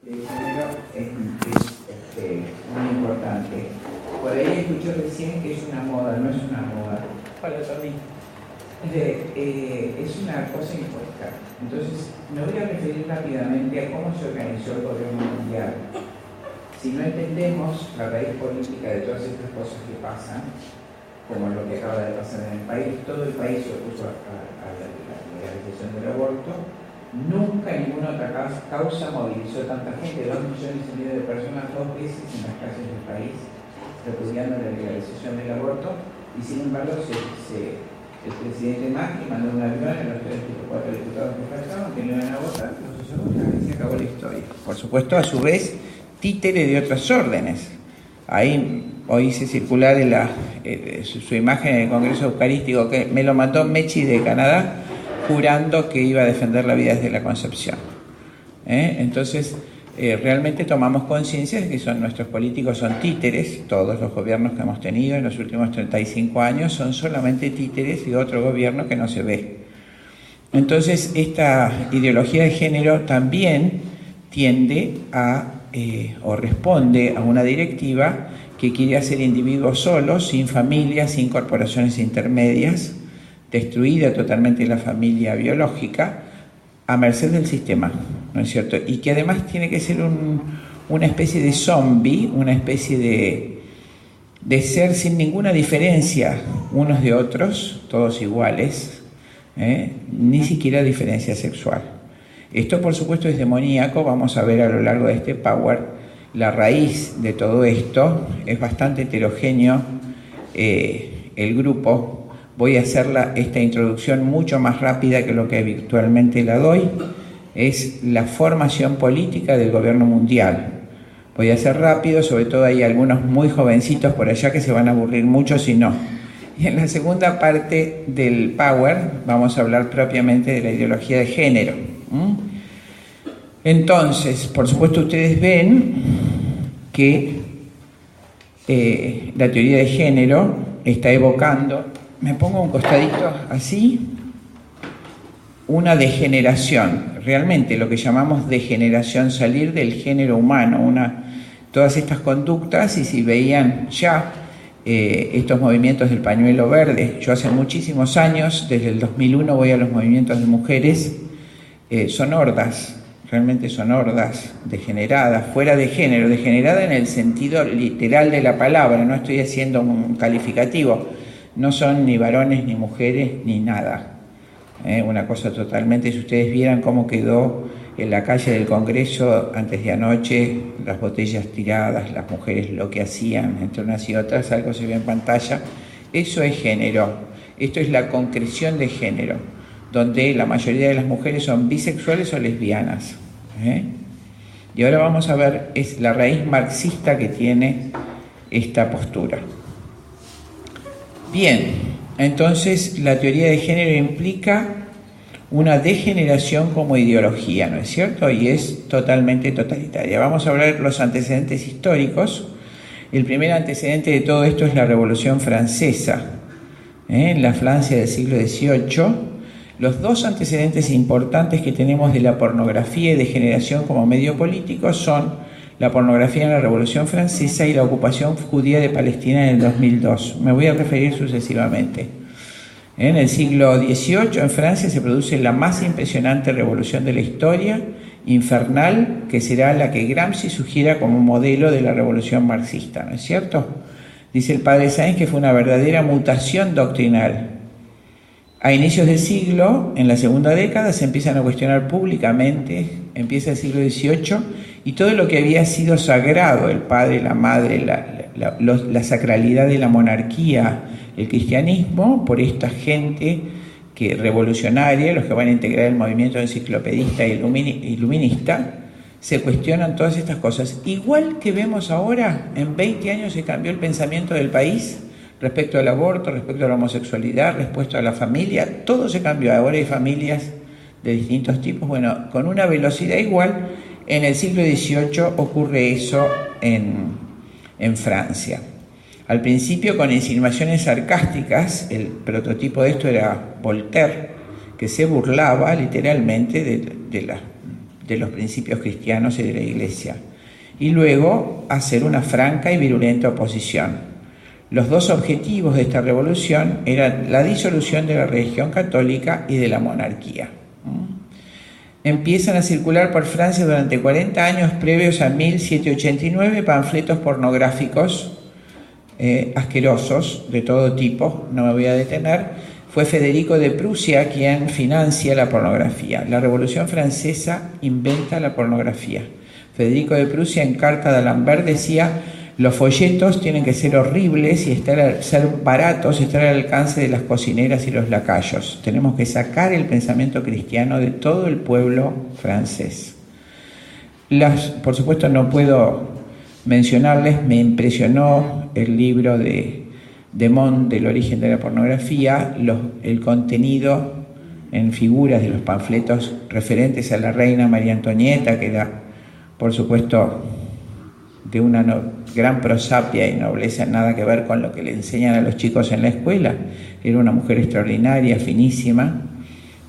De género es muy importante. Por ahí escuché recién que es una moda, no es una moda. Hola, Tony. Es una cosa impuesta. Entonces, me voy a referir rápidamente a cómo se organizó el gobierno mundial. Si no entendemos la raíz política de todas estas cosas que pasan, como lo que acaba de pasar en el país, todo el país se opuso a la legalización del aborto. Nunca ninguna otra causa movilizó tanta gente, 2,5 millones de personas 2 veces en las calles del país, repudiando la legalización del aborto, y sin embargo el presidente Macri mandó un avión a los 3 o 4 diputados que faltaban, que no iban a votar, los usó y se acabó la historia. Por supuesto, a su vez, títere de otras órdenes. Ahí hoy hice circular su imagen en el Congreso Eucarístico, que me lo mandó Mechi de Canadá, jurando que iba a defender la vida desde la concepción. Entonces, realmente tomamos conciencia de que nuestros políticos son títeres. Todos los gobiernos que hemos tenido en los últimos 35 años son solamente títeres de otro gobierno que no se ve. Entonces, esta ideología de género también tiende o responde a una directiva que quiere hacer individuos solos, sin familia, sin corporaciones intermedias, destruida totalmente la familia biológica, a merced del sistema, ¿no es cierto? Y que además tiene que ser una especie de zombie, una especie de ser sin ninguna diferencia unos de otros, todos iguales, ni siquiera diferencia sexual. Esto, por supuesto, es demoníaco. Vamos a ver a lo largo de este Power la raíz de todo esto. Es bastante heterogéneo el grupo. Voy a hacer esta introducción mucho más rápida que lo que habitualmente la doy. Es la formación política del gobierno mundial. Voy a hacer rápido, sobre todo hay algunos muy jovencitos por allá que se van a aburrir mucho si no. Y en la segunda parte del Power vamos a hablar propiamente de la ideología de género. Entonces, por supuesto, ustedes ven que la teoría de género está evocando, me pongo un costadito así, una degeneración, realmente lo que llamamos degeneración, salir del género humano, todas estas conductas. Y si veían ya estos movimientos del pañuelo verde, yo hace muchísimos años, desde el 2001 voy a los movimientos de mujeres, son hordas, realmente son hordas degeneradas, fuera de género, degenerada en el sentido literal de la palabra, no estoy haciendo un calificativo, no son ni varones ni mujeres ni nada, una cosa totalmente. Si ustedes vieran cómo quedó en la calle del Congreso antes de anoche, las botellas tiradas, las mujeres lo que hacían entre unas y otras, algo se ve en pantalla, eso es género, esto es la concreción de género, donde la mayoría de las mujeres son bisexuales o lesbianas. Y ahora vamos a ver, es la raíz marxista que tiene esta postura. Bien, entonces la teoría de género implica una degeneración como ideología, ¿no es cierto? Y es totalmente totalitaria. Vamos a hablar de los antecedentes históricos. El primer antecedente de todo esto es la Revolución Francesa, en la Francia del siglo XVIII. Los dos antecedentes importantes que tenemos de la pornografía y de generación como medio político son la pornografía en la Revolución Francesa y la ocupación judía de Palestina en el 2002. Me voy a referir sucesivamente. En el siglo XVIII en Francia se produce la más impresionante revolución de la historia, infernal, que será la que Gramsci sugiera como modelo de la revolución marxista, ¿no es cierto? Dice el padre Sáenz que fue una verdadera mutación doctrinal. A inicios del siglo, en la segunda década, se empiezan a cuestionar públicamente, empieza el siglo XVIII, y todo lo que había sido sagrado, el padre, la madre, la sacralidad de la monarquía, el cristianismo, por esta gente que revolucionaria, los que van a integrar el movimiento enciclopedista e iluminista, se cuestionan todas estas cosas. Igual que vemos ahora, en 20 años se cambió el pensamiento del país, respecto al aborto, respecto a la homosexualidad, respecto a la familia, todo se cambió. Ahora hay familias de distintos tipos. Bueno, con una velocidad igual, en el siglo XVIII ocurre eso en Francia. Al principio con insinuaciones sarcásticas, el prototipo de esto era Voltaire, que se burlaba literalmente de de los principios cristianos y de la Iglesia, y luego hacer una franca y virulenta oposición. Los dos objetivos de esta revolución eran la disolución de la religión católica y de la monarquía. Empiezan a circular por Francia durante 40 años previos a 1789 panfletos pornográficos asquerosos de todo tipo, no me voy a detener. Fue Federico de Prusia quien financia la pornografía. La Revolución Francesa inventa la pornografía. Federico de Prusia en carta de D'Alembert decía: los folletos tienen que ser horribles y ser baratos, estar al alcance de las cocineras y los lacayos. Tenemos que sacar el pensamiento cristiano de todo el pueblo francés. Por supuesto no puedo mencionarles, me impresionó el libro de Mont del origen de la pornografía, el contenido en figuras de los panfletos referentes a la reina María Antonieta, que era, por supuesto, de una gran prosapia y nobleza, nada que ver con lo que le enseñan a los chicos en la escuela. Era una mujer extraordinaria, finísima,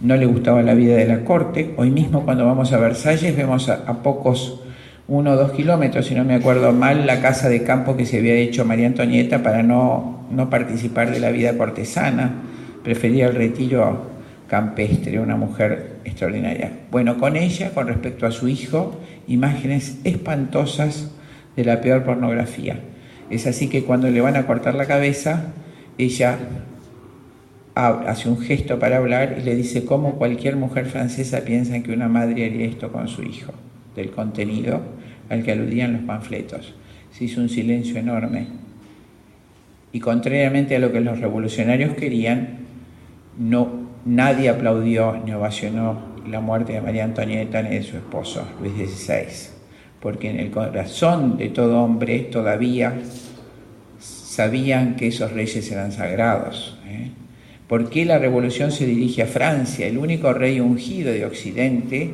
no le gustaba la vida de la corte. Hoy mismo cuando vamos a Versalles vemos a pocos, 1 o 2 kilómetros, si no me acuerdo mal, la casa de campo que se había hecho María Antonieta para no participar de la vida cortesana, prefería el retiro campestre, una mujer extraordinaria. Bueno, con ella, con respecto a su hijo, imágenes espantosas de la peor pornografía. Es así que cuando le van a cortar la cabeza, ella hace un gesto para hablar y le dice cómo cualquier mujer francesa piensa que una madre haría esto con su hijo, del contenido al que aludían los panfletos. Se hizo un silencio enorme y, contrariamente a lo que los revolucionarios querían, nadie aplaudió ni ovacionó la muerte de María Antonieta ni de su esposo, Luis XVI, porque en el corazón de todo hombre todavía sabían que esos reyes eran sagrados. ¿Por qué la revolución se dirige a Francia? El único rey ungido de Occidente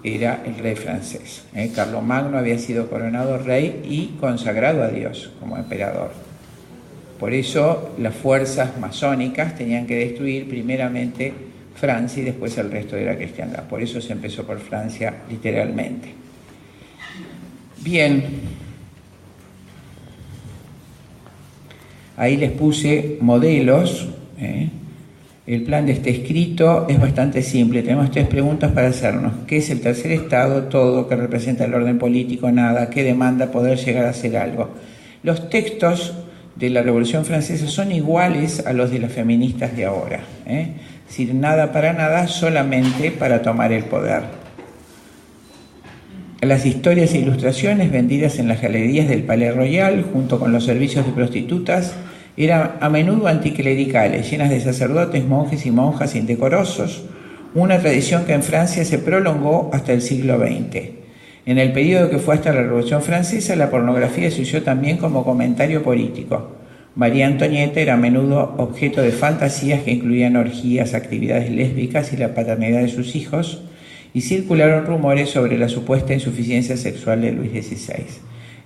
era el rey francés. Carlomagno había sido coronado rey y consagrado a Dios como emperador. Por eso las fuerzas masónicas tenían que destruir primeramente Francia y después el resto de la cristiandad. Por eso se empezó por Francia literalmente. Bien, ahí les puse modelos. El plan de este escrito es bastante simple. Tenemos 3 preguntas para hacernos. ¿Qué es el tercer estado? Todo. ¿Qué representa el orden político? Nada. ¿Qué demanda poder llegar a hacer algo? Los textos de la Revolución Francesa son iguales a los de las feministas de ahora. Es decir, nada para nada, solamente para tomar el poder. Las historias e ilustraciones vendidas en las galerías del Palais Royal, junto con los servicios de prostitutas, eran a menudo anticlericales, llenas de sacerdotes, monjes y monjas indecorosos, una tradición que en Francia se prolongó hasta el siglo XX. En el periodo que fue hasta la Revolución Francesa, la pornografía se usó también como comentario político. María Antonieta era a menudo objeto de fantasías que incluían orgías, actividades lésbicas y la paternidad de sus hijos, y circularon rumores sobre la supuesta insuficiencia sexual de Luis XVI.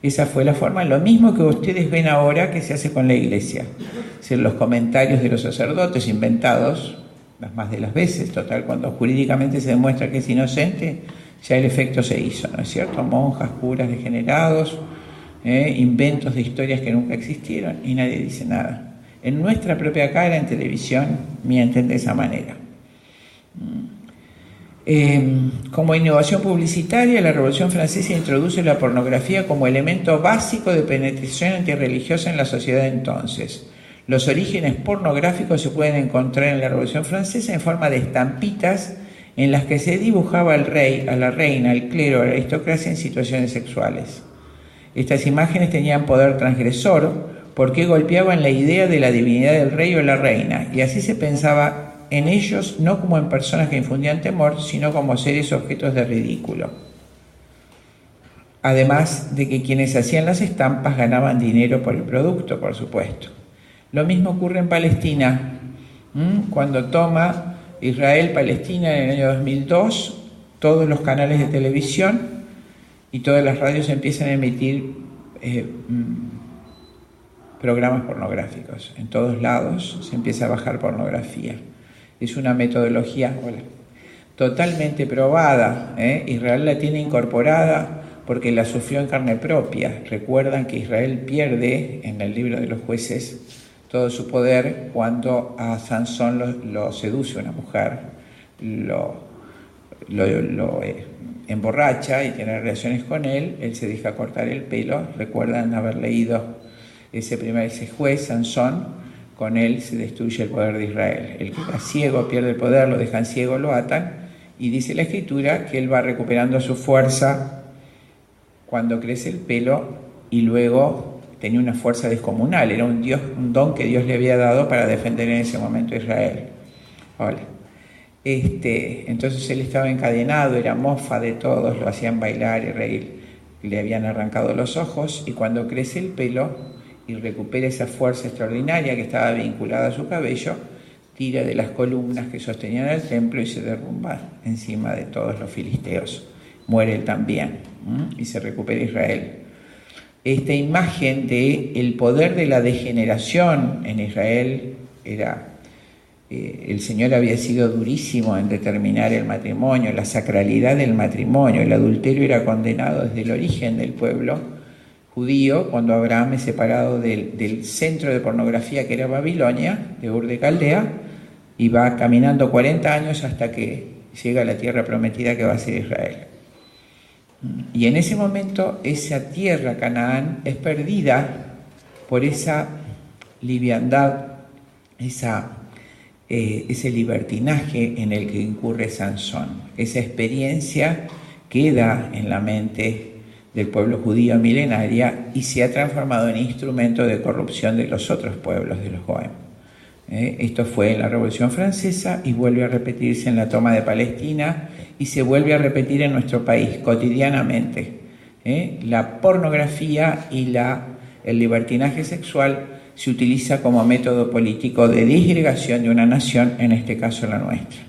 Esa fue la forma, lo mismo que ustedes ven ahora que se hace con la Iglesia. Es decir, los comentarios de los sacerdotes inventados, las más de las veces, total, cuando jurídicamente se demuestra que es inocente, ya el efecto se hizo, ¿no es cierto? Monjas, curas degenerados, inventos de historias que nunca existieron y nadie dice nada. En nuestra propia cara, en televisión, mienten de esa manera. Como innovación publicitaria, la Revolución Francesa introduce la pornografía como elemento básico de penetración antirreligiosa en la sociedad de entonces. Los orígenes pornográficos se pueden encontrar en la Revolución Francesa en forma de estampitas en las que se dibujaba al rey, a la reina, al clero, a la aristocracia en situaciones sexuales. Estas imágenes tenían poder transgresor porque golpeaban la idea de la divinidad del rey o la reina, y así se pensaba en ellos no como en personas que infundían temor, sino como seres objetos de ridículo. Además de que quienes hacían las estampas ganaban dinero por el producto, por supuesto. Lo mismo ocurre en Palestina. Cuando toma Israel Palestina en el año 2002, todos los canales de televisión y todas las radios empiezan a emitir programas pornográficos. En todos lados se empieza a bajar pornografía. Es una metodología totalmente probada. Israel la tiene incorporada porque la sufrió en carne propia. Recuerdan que Israel pierde en el libro de los jueces todo su poder cuando a Sansón lo seduce una mujer, lo emborracha y tiene relaciones con él, él se deja cortar el pelo. Recuerdan haber leído ese juez, Sansón, con él se destruye el poder de Israel. El que está ciego pierde el poder, lo dejan ciego, lo atan, y dice la Escritura que él va recuperando su fuerza cuando crece el pelo, y luego tenía una fuerza descomunal, era un don que Dios le había dado para defender en ese momento a Israel. Hola. Entonces él estaba encadenado, era mofa de todos, lo hacían bailar y reír, le habían arrancado los ojos, y cuando crece el pelo y recupera esa fuerza extraordinaria que estaba vinculada a su cabello, tira de las columnas que sostenían el templo y se derrumba encima de todos los filisteos. Muere él también, y se recupera Israel. Esta imagen de el poder de la degeneración en Israel era... el Señor había sido durísimo en determinar el matrimonio, la sacralidad del matrimonio. El adulterio era condenado desde el origen del pueblo judío, cuando Abraham es separado del centro de pornografía que era Babilonia, de Ur de Caldea, y va caminando 40 años hasta que llega a la tierra prometida que va a ser Israel. Y en ese momento esa tierra, Canaán, es perdida por esa liviandad, ese libertinaje en el que incurre Sansón. Esa experiencia queda en la mente del pueblo judío milenaria y se ha transformado en instrumento de corrupción de los otros pueblos, de los Goem. Esto fue en la Revolución Francesa y vuelve a repetirse en la toma de Palestina y se vuelve a repetir en nuestro país cotidianamente. La pornografía y el libertinaje sexual se utiliza como método político de disgregación de una nación, en este caso la nuestra.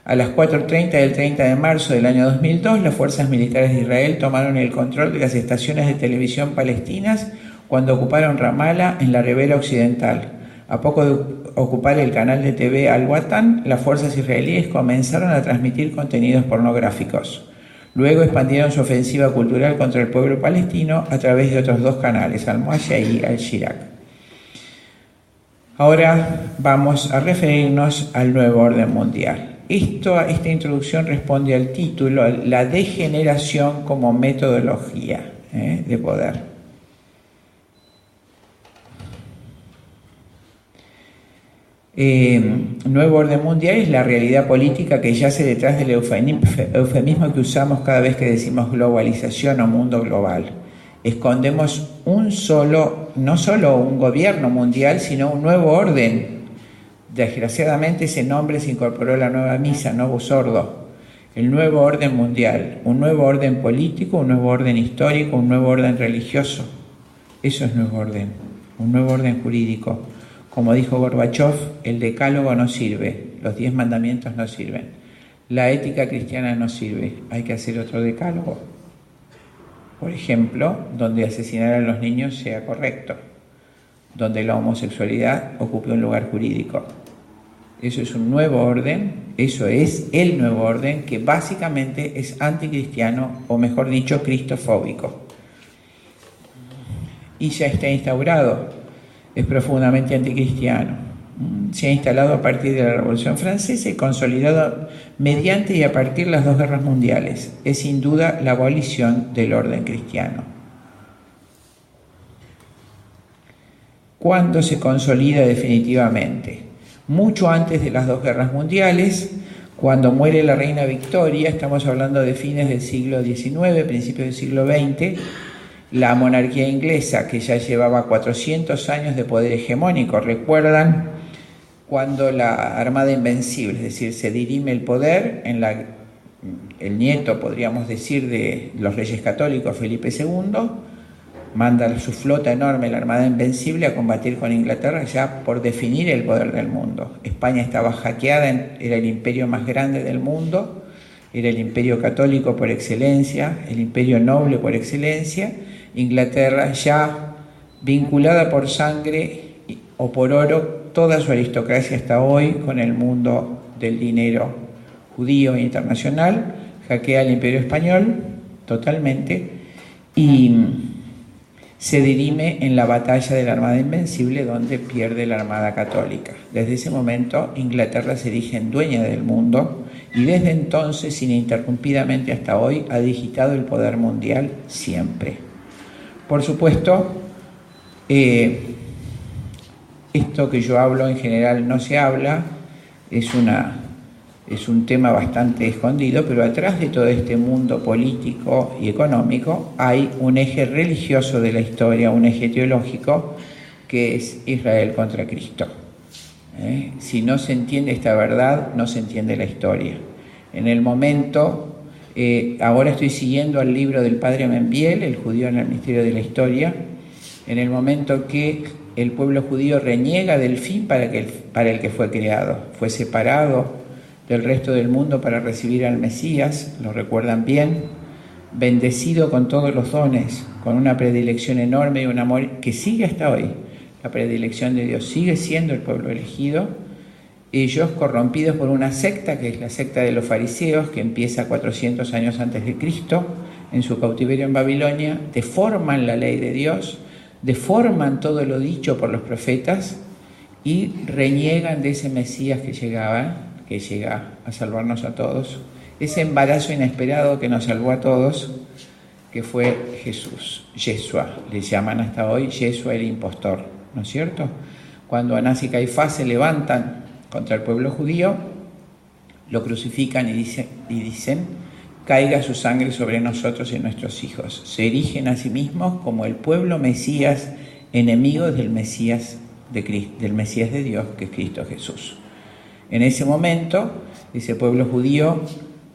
A las 4:30 del 30 de marzo del año 2002, las fuerzas militares de Israel tomaron el control de las estaciones de televisión palestinas cuando ocuparon Ramala en la ribera occidental. A poco de ocupar el canal de TV Al-Watan, las fuerzas israelíes comenzaron a transmitir contenidos pornográficos. Luego expandieron su ofensiva cultural contra el pueblo palestino a través de otros dos canales, Al-Muasha y Al-Shirak. Ahora vamos a referirnos al nuevo orden mundial. Esta introducción responde al título, la degeneración como metodología de poder. Nuevo orden mundial es la realidad política que yace detrás del eufemismo que usamos cada vez que decimos globalización o mundo global. Escondemos no solo un gobierno mundial, sino un nuevo orden. Desgraciadamente ese nombre se incorporó a la nueva misa, Novus Ordo, el nuevo orden mundial, un nuevo orden político, un nuevo orden histórico, un nuevo orden religioso. Eso es nuevo orden, un nuevo orden jurídico. Como dijo Gorbachev, el decálogo no sirve, los 10 mandamientos no sirven, la ética cristiana no sirve, hay que hacer otro decálogo. Por ejemplo, donde asesinar a los niños sea correcto, donde la homosexualidad ocupe un lugar jurídico. Eso es un nuevo orden, eso es el nuevo orden que básicamente es anticristiano, o mejor dicho, cristofóbico. Y ya está instaurado, es profundamente anticristiano. Se ha instalado a partir de la Revolución Francesa y consolidado mediante y a partir de las dos guerras mundiales. Es sin duda la abolición del orden cristiano. ¿Cuándo se consolida definitivamente? Mucho antes de las dos guerras mundiales, cuando muere la reina Victoria, estamos hablando de fines del siglo XIX, principios del siglo XX, la monarquía inglesa, que ya llevaba 400 años de poder hegemónico. ¿Recuerdan cuando la Armada Invencible, es decir, se dirime el poder en el nieto, podríamos decir, de los reyes católicos, Felipe II, manda su flota enorme, la Armada Invencible, a combatir con Inglaterra ya por definir el poder del mundo? España estaba hackeada, era el imperio más grande del mundo, era el imperio católico por excelencia, el imperio noble por excelencia. Inglaterra ya vinculada por sangre o por oro, toda su aristocracia hasta hoy con el mundo del dinero judío internacional, hackea al Imperio Español totalmente y se dirime en la batalla de la Armada Invencible, donde pierde la Armada Católica. Desde ese momento, Inglaterra se erige en dueña del mundo y desde entonces, ininterrumpidamente hasta hoy, ha digitado el poder mundial siempre. Por supuesto, esto que yo hablo en general no se habla, es un tema bastante escondido, pero atrás de todo este mundo político y económico hay un eje religioso de la historia, un eje teológico, que es Israel contra Cristo. Si no se entiende esta verdad, no se entiende la historia. En el momento, ahora estoy siguiendo el libro del padre Membiel, El judío en el misterio de la historia, en el momento que el pueblo judío reniega del fin para el que fue creado, fue separado del resto del mundo para recibir al Mesías, lo recuerdan bien, bendecido con todos los dones, con una predilección enorme y un amor que sigue hasta hoy. La predilección de Dios sigue siendo el pueblo elegido. Ellos, corrompidos por una secta, que es la secta de los fariseos, que empieza 400 años antes de Cristo, en su cautiverio en Babilonia, deforman la ley de Dios, deforman todo lo dicho por los profetas y reniegan de ese Mesías que llega a salvarnos a todos, ese embarazo inesperado que nos salvó a todos, que fue Jesús, Yeshua, le llaman hasta hoy Yeshua el impostor, ¿no es cierto? Cuando Anás y Caifás se levantan contra el pueblo judío, lo crucifican y dicen, caiga su sangre sobre nosotros y nuestros hijos. Se erigen a sí mismos como el pueblo Mesías, enemigos del Mesías de Dios, que es Cristo Jesús. En ese momento, ese pueblo judío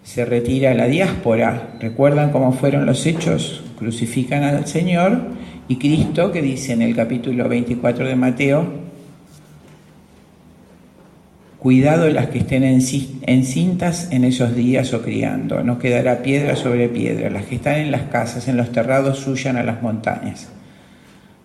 se retira a la diáspora. ¿Recuerdan cómo fueron los hechos? Crucifican al Señor y Cristo, que dice en el capítulo 24 de Mateo, cuidado de las que estén encintas en esos días o criando, no quedará piedra sobre piedra. Las que están en las casas, en los terrados, huyan a las montañas.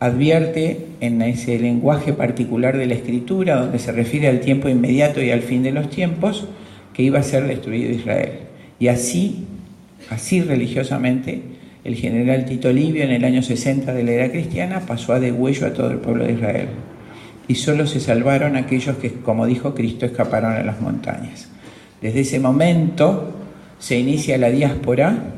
Advierte en ese lenguaje particular de la Escritura, donde se refiere al tiempo inmediato y al fin de los tiempos, que iba a ser destruido Israel. Y así religiosamente, el general Tito Livio, en el año 60 de la era cristiana, pasó a degüello a todo el pueblo de Israel. Y solo se salvaron aquellos que, como dijo Cristo, escaparon a las montañas. Desde ese momento se inicia la diáspora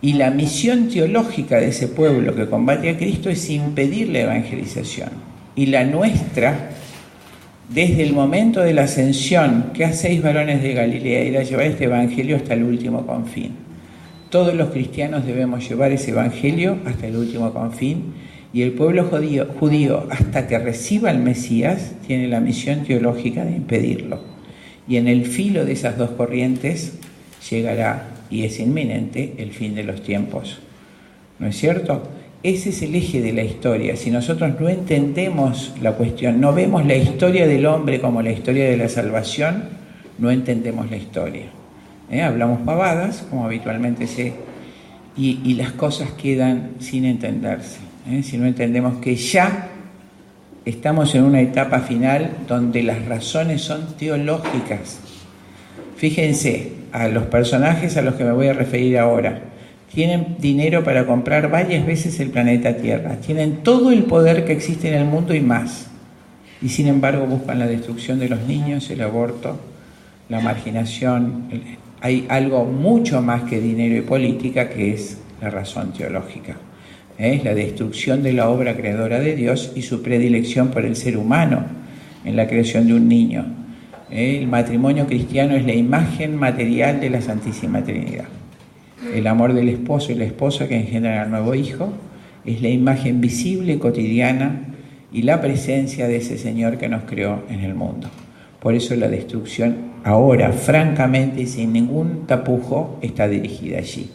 y la misión teológica de ese pueblo que combate a Cristo es impedir la evangelización. Y la nuestra, desde el momento de la ascensión, que hacéis varones de Galilea, ir a llevar este evangelio hasta el último confín. Todos los cristianos debemos llevar ese evangelio hasta el último confín. Y el pueblo judío, hasta que reciba al Mesías, tiene la misión teológica de impedirlo. Y en el filo de esas dos corrientes llegará, y es inminente, el fin de los tiempos. ¿No es cierto? Ese es el eje de la historia. Si nosotros no entendemos la cuestión, no vemos la historia del hombre como la historia de la salvación, no entendemos la historia. Hablamos pavadas, como habitualmente y las cosas quedan sin entenderse. Si no entendemos que ya estamos en una etapa final donde las razones son teológicas. Fíjense, a los personajes a los que me voy a referir ahora, tienen dinero para comprar varias veces el planeta Tierra, tienen todo el poder que existe en el mundo y más, y sin embargo buscan la destrucción de los niños, el aborto, la marginación. Hay algo mucho más que dinero y política, que es la razón teológica. Es la destrucción de la obra creadora de Dios y su predilección por el ser humano en la creación de un niño. El matrimonio cristiano es la imagen material de la Santísima Trinidad. El amor del esposo y la esposa que engendran al nuevo hijo es la imagen visible, cotidiana, y la presencia de ese Señor que nos creó en el mundo. Por eso la destrucción ahora, francamente y sin ningún tapujo, está dirigida allí,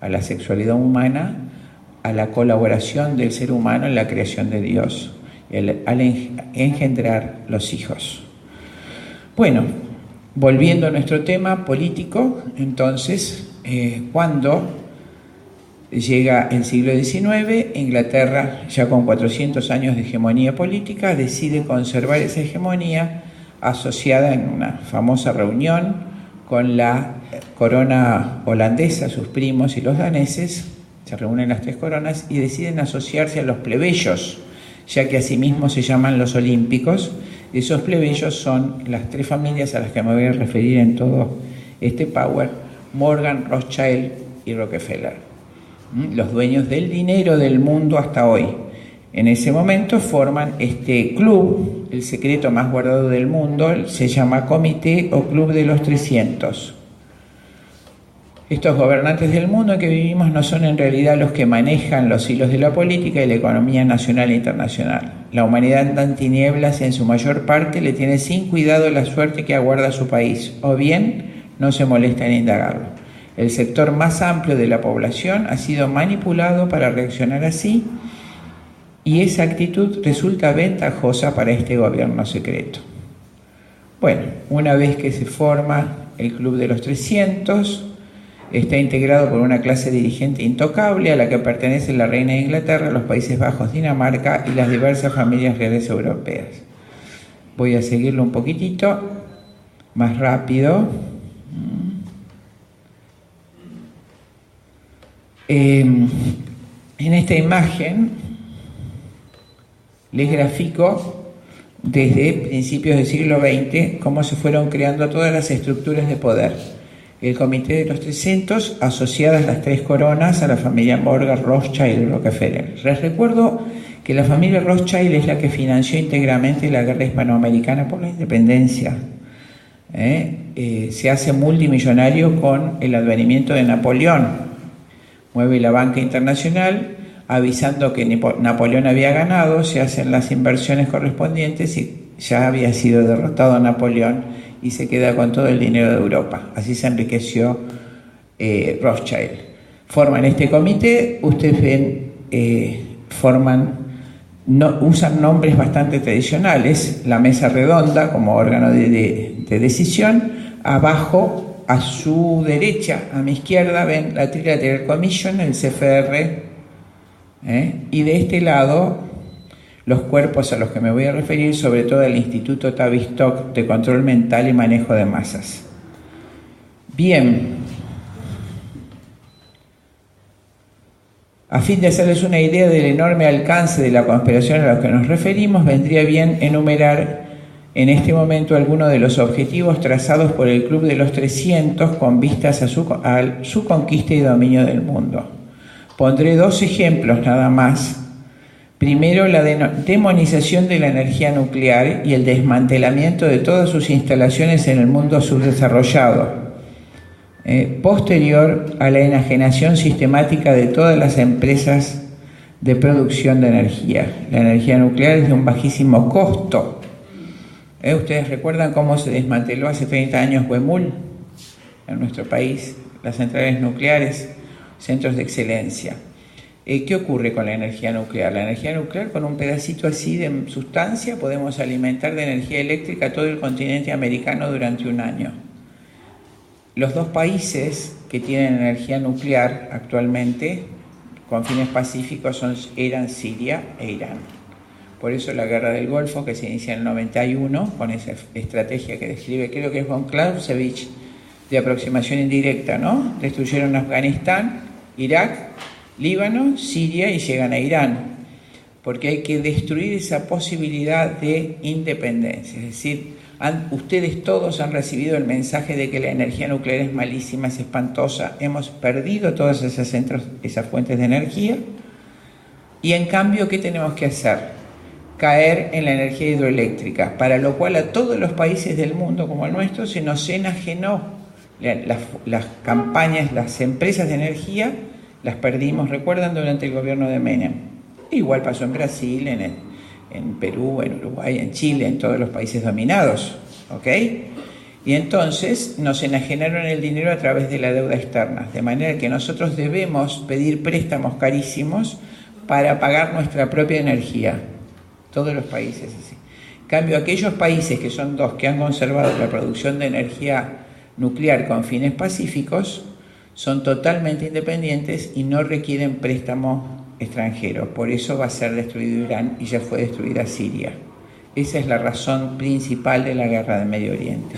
a la sexualidad humana, a la colaboración del ser humano en la creación de Dios, al engendrar los hijos. Bueno, volviendo a nuestro tema político, entonces, cuando llega el siglo XIX, Inglaterra, ya con 400 años de hegemonía política, decide conservar esa hegemonía asociada en una famosa reunión con la corona holandesa, sus primos y los daneses, se reúnen las tres coronas y deciden asociarse a los plebeyos, ya que asimismo se llaman los olímpicos. Esos plebeyos son las tres familias a las que me voy a referir en todo este Power: Morgan, Rothschild y Rockefeller, los dueños del dinero del mundo hasta hoy. En ese momento forman este club, el secreto más guardado del mundo, se llama Comité o Club de los 300. Estos gobernantes del mundo en que vivimos no son en realidad los que manejan los hilos de la política y la economía nacional e internacional. La humanidad anda en tinieblas y en su mayor parte le tiene sin cuidado la suerte que aguarda a su país, o bien no se molesta en indagarlo. El sector más amplio de la población ha sido manipulado para reaccionar así, y esa actitud resulta ventajosa para este gobierno secreto. Bueno, una vez que se forma el Club de los 300, está integrado por una clase dirigente intocable a la que pertenecen la reina de Inglaterra, los Países Bajos, Dinamarca y las diversas familias reales europeas. Voy a seguirlo un poquitito más rápido. En esta imagen les grafico desde principios del siglo XX cómo se fueron creando todas las estructuras de poder. El Comité de los 300, asociadas las tres coronas a la familia Morgan, Rothschild y Rockefeller. Les recuerdo que la familia Rothschild es la que financió íntegramente la guerra hispanoamericana por la independencia. Se hace multimillonario con el advenimiento de Napoleón. Mueve la banca internacional avisando que Napoleón había ganado, se hacen las inversiones correspondientes y ya había sido derrotado Napoleón y se queda con todo el dinero de Europa. Así se enriqueció Rothschild. Forman este comité, ustedes ven, usan nombres bastante tradicionales: la mesa redonda como órgano de decisión. Abajo, a su derecha, a mi izquierda, ven la Trilateral Commission, el CFR, y de este lado los cuerpos a los que me voy a referir, sobre todo el Instituto Tavistock de Control Mental y Manejo de Masas. Bien, a fin de hacerles una idea del enorme alcance de la conspiración a la que nos referimos, vendría bien enumerar en este momento algunos de los objetivos trazados por el Club de los 300 con vistas a su conquista y dominio del mundo. Pondré dos ejemplos nada más. Primero, la demonización de la energía nuclear y el desmantelamiento de todas sus instalaciones en el mundo subdesarrollado. Posterior, a la enajenación sistemática de todas las empresas de producción de energía. La energía nuclear es de un bajísimo costo. ¿Ustedes recuerdan cómo se desmanteló hace 30 años Huemul en nuestro país? Las centrales nucleares, centros de excelencia. ¿Qué ocurre con la energía nuclear? La energía nuclear, con un pedacito así de sustancia, podemos alimentar de energía eléctrica a todo el continente americano durante un año. Los dos países que tienen energía nuclear actualmente con fines pacíficos eran Siria e Irán. Por eso la guerra del Golfo, que se inicia en el 91, con esa estrategia que describe, creo que es von Clausewitz, de aproximación indirecta, ¿no? Destruyeron Afganistán, Irak, Líbano, Siria y llegan a Irán, porque hay que destruir esa posibilidad de independencia. Es decir, ustedes todos han recibido el mensaje de que la energía nuclear es malísima, es espantosa, hemos perdido todas esas fuentes de energía, y en cambio, ¿qué tenemos que hacer? Caer en la energía hidroeléctrica, para lo cual a todos los países del mundo como el nuestro se nos enajenó las campañas, las empresas de energía. Las perdimos, recuerdan, durante el gobierno de Menem. Igual pasó en Brasil, en Perú, en Uruguay, en Chile, en todos los países dominados, ¿ok? Y entonces nos enajenaron el dinero a través de la deuda externa, de manera que nosotros debemos pedir préstamos carísimos para pagar nuestra propia energía. Todos los países así. En cambio, aquellos países que son dos que han conservado la producción de energía nuclear con fines pacíficos son totalmente independientes y no requieren préstamo extranjero. Por eso va a ser destruido Irán y ya fue destruida Siria. Esa es la razón principal de la guerra del Medio Oriente.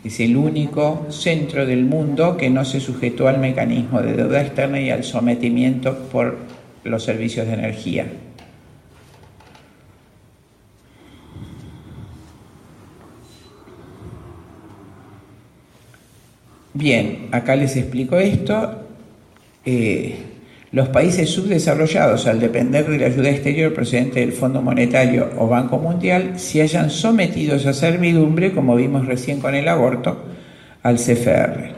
Es el único centro del mundo que no se sujetó al mecanismo de deuda externa y al sometimiento por los servicios de energía. Bien, acá les explico esto. Los países subdesarrollados, al depender de la ayuda exterior procedente del Fondo Monetario o Banco Mundial, se hayan sometidos a servidumbre, como vimos recién con el aborto, al CFR.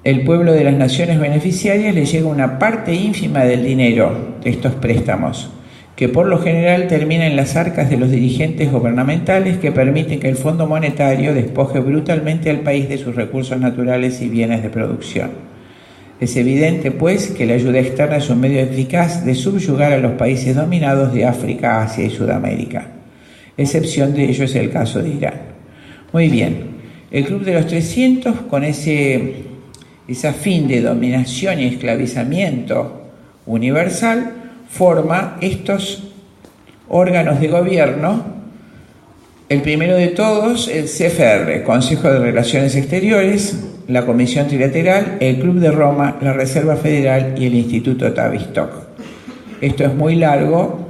El pueblo de las naciones beneficiarias le llega una parte ínfima del dinero de estos préstamos, que por lo general termina en las arcas de los dirigentes gubernamentales que permiten que el Fondo Monetario despoje brutalmente al país de sus recursos naturales y bienes de producción. Es evidente, pues, que la ayuda externa es un medio eficaz de subyugar a los países dominados de África, Asia y Sudamérica. Excepción de ello es el caso de Irán. Muy bien, el Club de los 300, con esa fin de dominación y esclavizamiento universal, forma estos órganos de gobierno. El primero de todos, el CFR, Consejo de Relaciones Exteriores, la Comisión Trilateral, el Club de Roma, la Reserva Federal y el Instituto Tavistock. Esto es muy largo.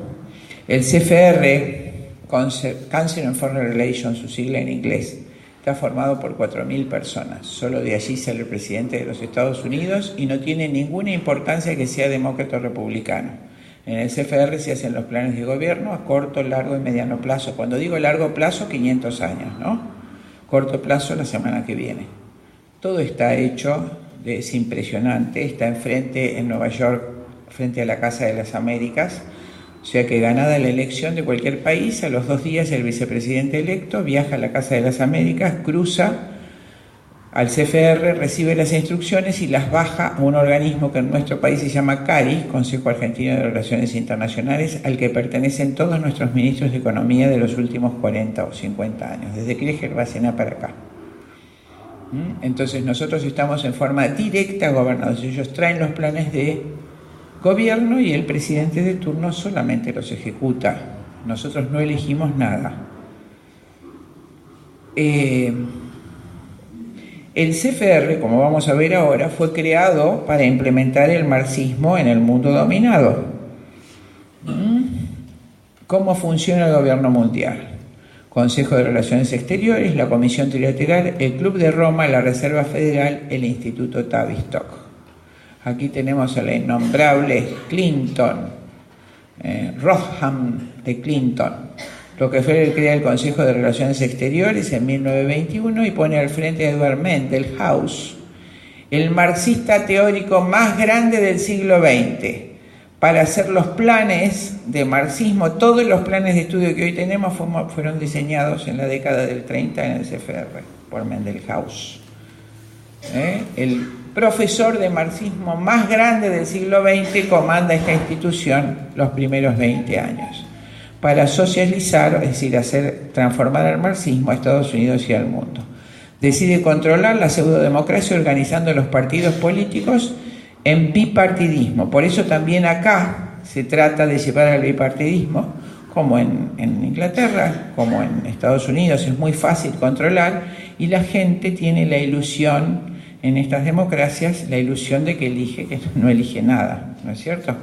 El CFR, Council on Foreign Relations, su sigla en inglés, está formado por 4.000 personas. Solo de allí sale el presidente de los Estados Unidos y no tiene ninguna importancia que sea demócrata o republicano. En el CFR se hacen los planes de gobierno a corto, largo y mediano plazo. Cuando digo largo plazo, 500 años, ¿no? Corto plazo, la semana que viene. Todo está hecho, es impresionante, está enfrente en Nueva York, frente a la Casa de las Américas. O sea que ganada la elección de cualquier país, a los 2 días el vicepresidente electo viaja a la Casa de las Américas, cruza al CFR, recibe las instrucciones y las baja a un organismo que en nuestro país se llama CARI, Consejo Argentino de Relaciones Internacionales, al que pertenecen todos nuestros ministros de Economía de los últimos 40 o 50 años, desde Kirchner Bárcena para acá. Entonces nosotros estamos en forma directa gobernados. Ellos traen los planes de gobierno y el presidente de turno solamente los ejecuta. Nosotros no elegimos nada. El CFR, como vamos a ver ahora, fue creado para implementar el marxismo en el mundo dominado. ¿Cómo funciona el gobierno mundial? Consejo de Relaciones Exteriores, la Comisión Trilateral, el Club de Roma, la Reserva Federal, el Instituto Tavistock. Aquí tenemos a la innombrable Clinton, Rotham de Clinton. Rockefeller crea el Consejo de Relaciones Exteriores en 1921 y pone al frente a Edward Mendelhaus, el marxista teórico más grande del siglo XX, para hacer los planes de marxismo. Todos los planes de estudio que hoy tenemos fueron diseñados en la década del 30 en el CFR por Mendelhaus. El profesor de marxismo más grande del siglo XX comanda esta institución los primeros 20 años para socializar, es decir, transformar al marxismo a Estados Unidos y al mundo. Decide controlar la pseudodemocracia organizando los partidos políticos en bipartidismo. Por eso también acá se trata de llevar al bipartidismo, como en Inglaterra, como en Estados Unidos, es muy fácil controlar y la gente tiene la ilusión, en estas democracias, la ilusión de que elige, que no elige nada, ¿no es cierto?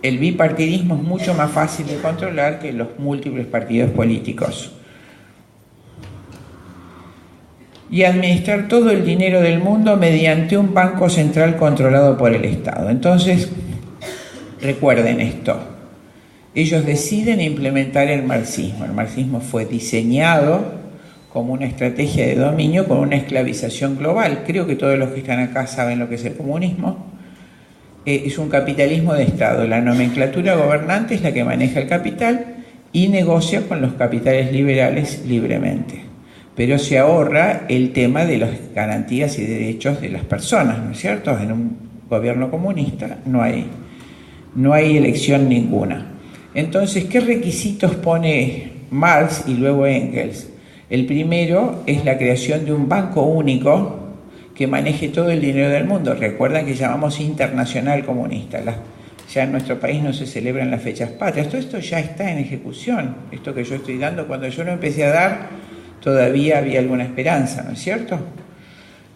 El bipartidismo es mucho más fácil de controlar que los múltiples partidos políticos. Y administrar todo el dinero del mundo mediante un banco central controlado por el Estado. Entonces, recuerden esto, ellos deciden implementar el marxismo. El marxismo fue diseñado como una estrategia de dominio con una esclavización global. Creo que todos los que están acá saben lo que es el comunismo. Es un capitalismo de Estado. La nomenclatura gobernante es la que maneja el capital y negocia con los capitales liberales libremente. Pero se ahorra el tema de las garantías y derechos de las personas, ¿no es cierto? En un gobierno comunista no hay elección ninguna. Entonces, ¿qué requisitos pone Marx y luego Engels? El primero es la creación de un banco único que maneje todo el dinero del mundo. Recuerdan que llamamos internacional comunista. Ya en nuestro país no se celebran las fechas patrias. Todo esto ya está en ejecución. Esto que yo estoy dando, cuando yo lo empecé a dar, todavía había alguna esperanza, ¿no es cierto?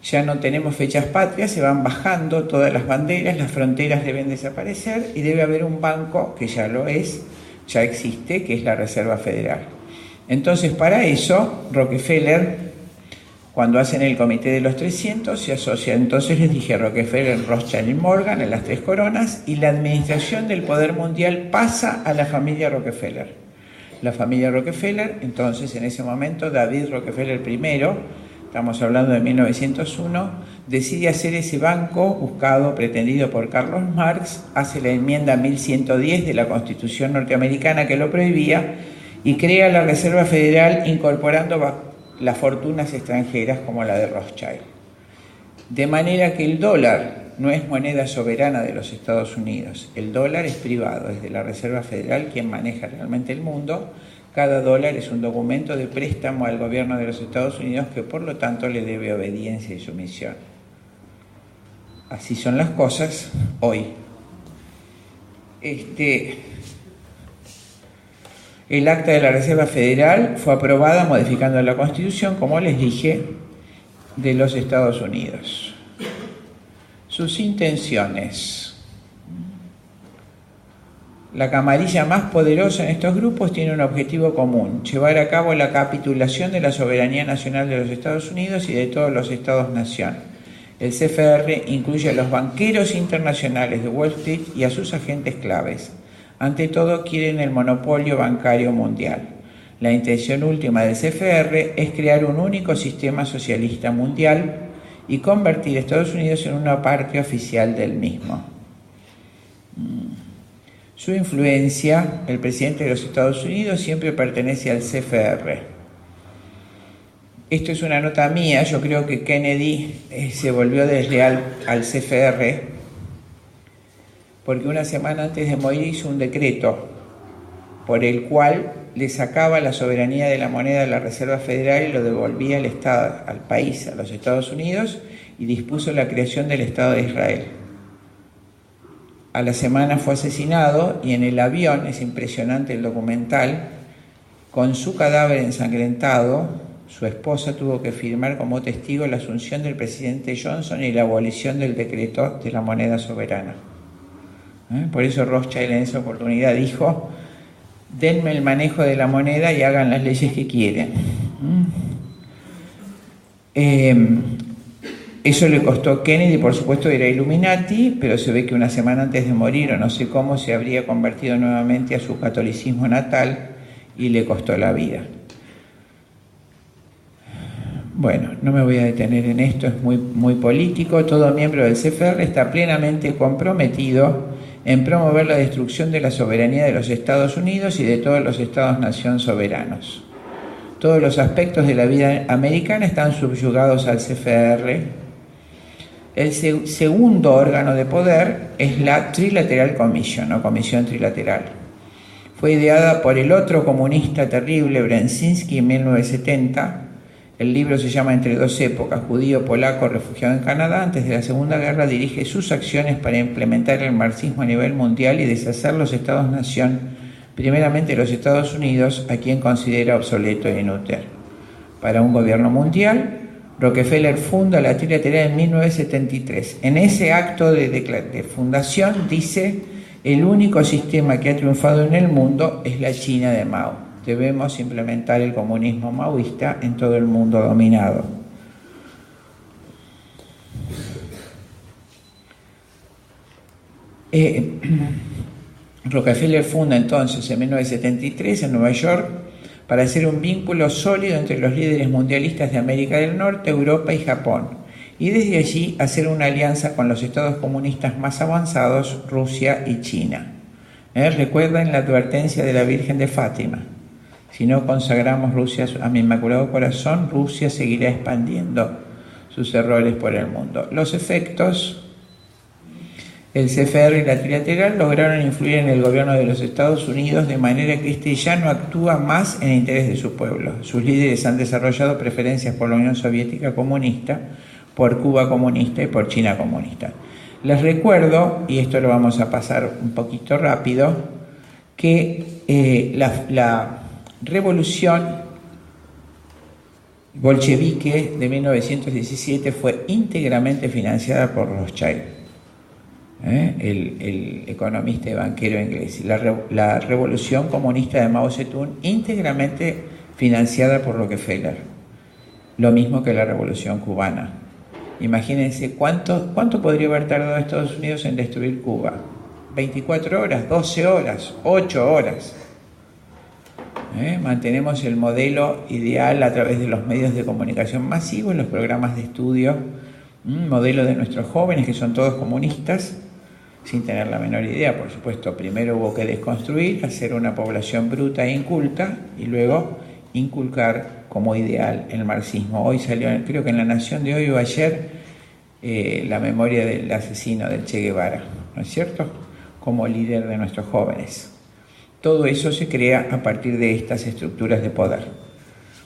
Ya no tenemos fechas patrias, se van bajando todas las banderas, las fronteras deben desaparecer y debe haber un banco, que ya lo es, ya existe, que es la Reserva Federal. Entonces, para eso, Rockefeller, cuando hacen el Comité de los 300, se asocia. Entonces les dije Rockefeller, Rothschild y Morgan en las tres coronas, y la administración del poder mundial pasa a la familia Rockefeller. La familia Rockefeller, entonces en ese momento David Rockefeller I, estamos hablando de 1901, decide hacer ese banco buscado, pretendido por Carlos Marx, hace la enmienda 1110 de la Constitución norteamericana que lo prohibía y crea la Reserva Federal incorporando las fortunas extranjeras como la de Rothschild. De manera que el dólar no es moneda soberana de los Estados Unidos, el dólar es privado, es de la Reserva Federal quien maneja realmente el mundo. Cada dólar es un documento de préstamo al gobierno de los Estados Unidos que por lo tanto le debe obediencia y sumisión. Así son las cosas hoy. El acta de la Reserva Federal fue aprobada modificando la Constitución, como les dije, de los Estados Unidos. Sus intenciones. La camarilla más poderosa en estos grupos tiene un objetivo común: llevar a cabo la capitulación de la soberanía nacional de los Estados Unidos y de todos los Estados-nación. El CFR incluye a los banqueros internacionales de Wall Street y a sus agentes claves. Ante todo, quieren el monopolio bancario mundial. La intención última del CFR es crear un único sistema socialista mundial y convertir a Estados Unidos en una parte oficial del mismo. Su influencia, el presidente de los Estados Unidos siempre pertenece al CFR. Esto es una nota mía, yo creo que Kennedy se volvió desleal al CFR porque una semana antes de morir hizo un decreto por el cual le sacaba la soberanía de la moneda de la Reserva Federal y lo devolvía al Estado, al país, a los Estados Unidos, y dispuso la creación del Estado de Israel. A la semana fue asesinado y en el avión, es impresionante el documental, con su cadáver ensangrentado, su esposa tuvo que firmar como testigo la asunción del presidente Johnson y la abolición del decreto de la moneda soberana. Por eso Rothschild en esa oportunidad dijo: denme el manejo de la moneda y hagan las leyes que quieren. Eso le costó a Kennedy, por supuesto, era Illuminati, pero se ve que una semana antes de morir, o no sé cómo, se habría convertido nuevamente a su catolicismo natal y le costó la vida. Bueno, no me voy a detener en esto, es muy político. Todo miembro del CFR está plenamente comprometido en promover la destrucción de la soberanía de los Estados Unidos y de todos los Estados-nación soberanos. Todos los aspectos de la vida americana están subyugados al CFR. El segundo órgano de poder es la Trilateral Commission, o Comisión Trilateral. Fue ideada por el otro comunista terrible, Brzezinski, en 1970. El libro se llama Entre dos épocas, judío, polaco, refugiado en Canadá. Antes de la Segunda Guerra dirige sus acciones para implementar el marxismo a nivel mundial y deshacer los Estados-nación, primeramente los Estados Unidos, a quien considera obsoleto e inútil. Para un gobierno mundial, Rockefeller funda la Trilateral en 1973. En ese acto de fundación dice: el único sistema que ha triunfado en el mundo es la China de Mao. Debemos implementar el comunismo maoísta en todo el mundo dominado. Rockefeller funda entonces en 1973 en Nueva York para hacer un vínculo sólido entre los líderes mundialistas de América del Norte, Europa y Japón, y desde allí hacer una alianza con los estados comunistas más avanzados, Rusia y China. Recuerden la advertencia de la Virgen de Fátima: si no consagramos Rusia a mi Inmaculado Corazón, Rusia seguirá expandiendo sus errores por el mundo. Los efectos: el CFR y la Trilateral lograron influir en el gobierno de los Estados Unidos de manera que éste ya no actúa más en el interés de su pueblo. Sus líderes han desarrollado preferencias por la Unión Soviética comunista, por Cuba comunista y por China comunista. Les recuerdo, y esto lo vamos a pasar un poquito rápido, que la revolución bolchevique de 1917 fue íntegramente financiada por Rothschild, el economista y banquero inglés. La revolución comunista de Mao Zedong, íntegramente financiada por Rockefeller, lo mismo que la revolución cubana. Imagínense cuánto podría haber tardado Estados Unidos en destruir Cuba. 24 horas, 12 horas, 8 horas. Mantenemos el modelo ideal a través de los medios de comunicación masivos, los programas de estudio, un modelo de nuestros jóvenes que son todos comunistas, sin tener la menor idea, por supuesto. Primero hubo que desconstruir, hacer una población bruta e inculta y luego inculcar como ideal el marxismo. Hoy salió, creo que en La Nación de hoy o ayer, la memoria del asesino del Che Guevara, ¿no es cierto?, como líder de nuestros jóvenes. Todo eso se crea a partir de estas estructuras de poder.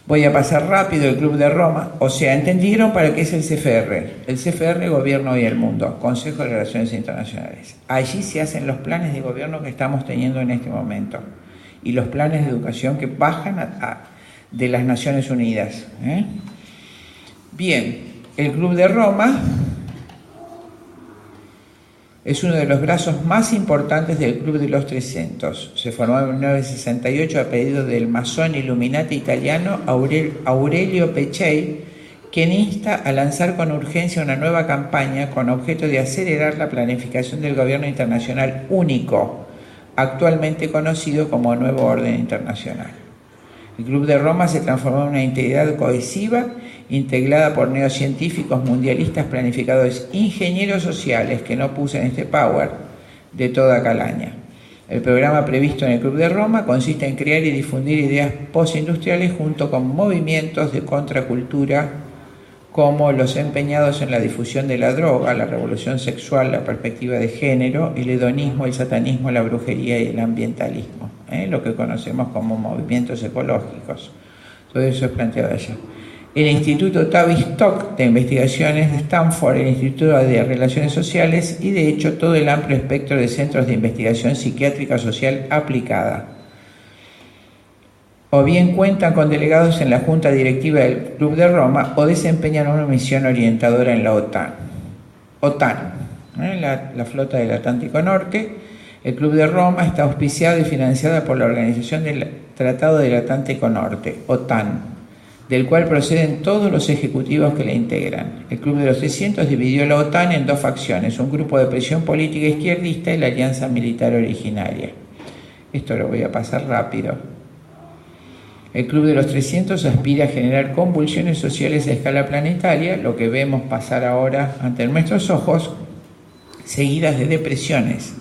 Voy a pasar rápido el Club de Roma. O sea, ¿entendieron para qué es el CFR? El CFR, Gobierno y el Mundo, Consejo de Relaciones Internacionales. Allí se hacen los planes de gobierno que estamos teniendo en este momento y los planes de educación que bajan de las Naciones Unidas. Bien, el Club de Roma es uno de los brazos más importantes del Club de los 300. Se formó en 1968 a pedido del masón Illuminati italiano Aurelio Peccei, quien insta a lanzar con urgencia una nueva campaña con objeto de acelerar la planificación del gobierno internacional único, actualmente conocido como Nuevo Orden Internacional. El Club de Roma se transformó en una entidad cohesiva integrada por neocientíficos mundialistas planificadores, ingenieros sociales que no puse en este power, de toda calaña. El programa previsto en el Club de Roma consiste en crear y difundir ideas postindustriales junto con movimientos de contracultura como los empeñados en la difusión de la droga, la revolución sexual, la perspectiva de género, el hedonismo, el satanismo, la brujería y el ambientalismo, lo que conocemos como movimientos ecológicos. Todo eso es planteado allá. El Instituto Tavistock de Investigaciones de Stanford, el Instituto de Relaciones Sociales y, de hecho, todo el amplio espectro de centros de investigación psiquiátrica social aplicada. O bien cuentan con delegados en la Junta Directiva del Club de Roma o desempeñan una misión orientadora en la OTAN. La flota del Atlántico Norte. El Club de Roma está auspiciado y financiado por la Organización del Tratado del Atlántico Norte, OTAN, del cual proceden todos los ejecutivos que la integran. El Club de los 300 dividió la OTAN en dos facciones, un grupo de presión política izquierdista y la Alianza Militar Originaria. Esto lo voy a pasar rápido. El Club de los 300 aspira a generar convulsiones sociales a escala planetaria, lo que vemos pasar ahora ante nuestros ojos, seguidas de depresiones,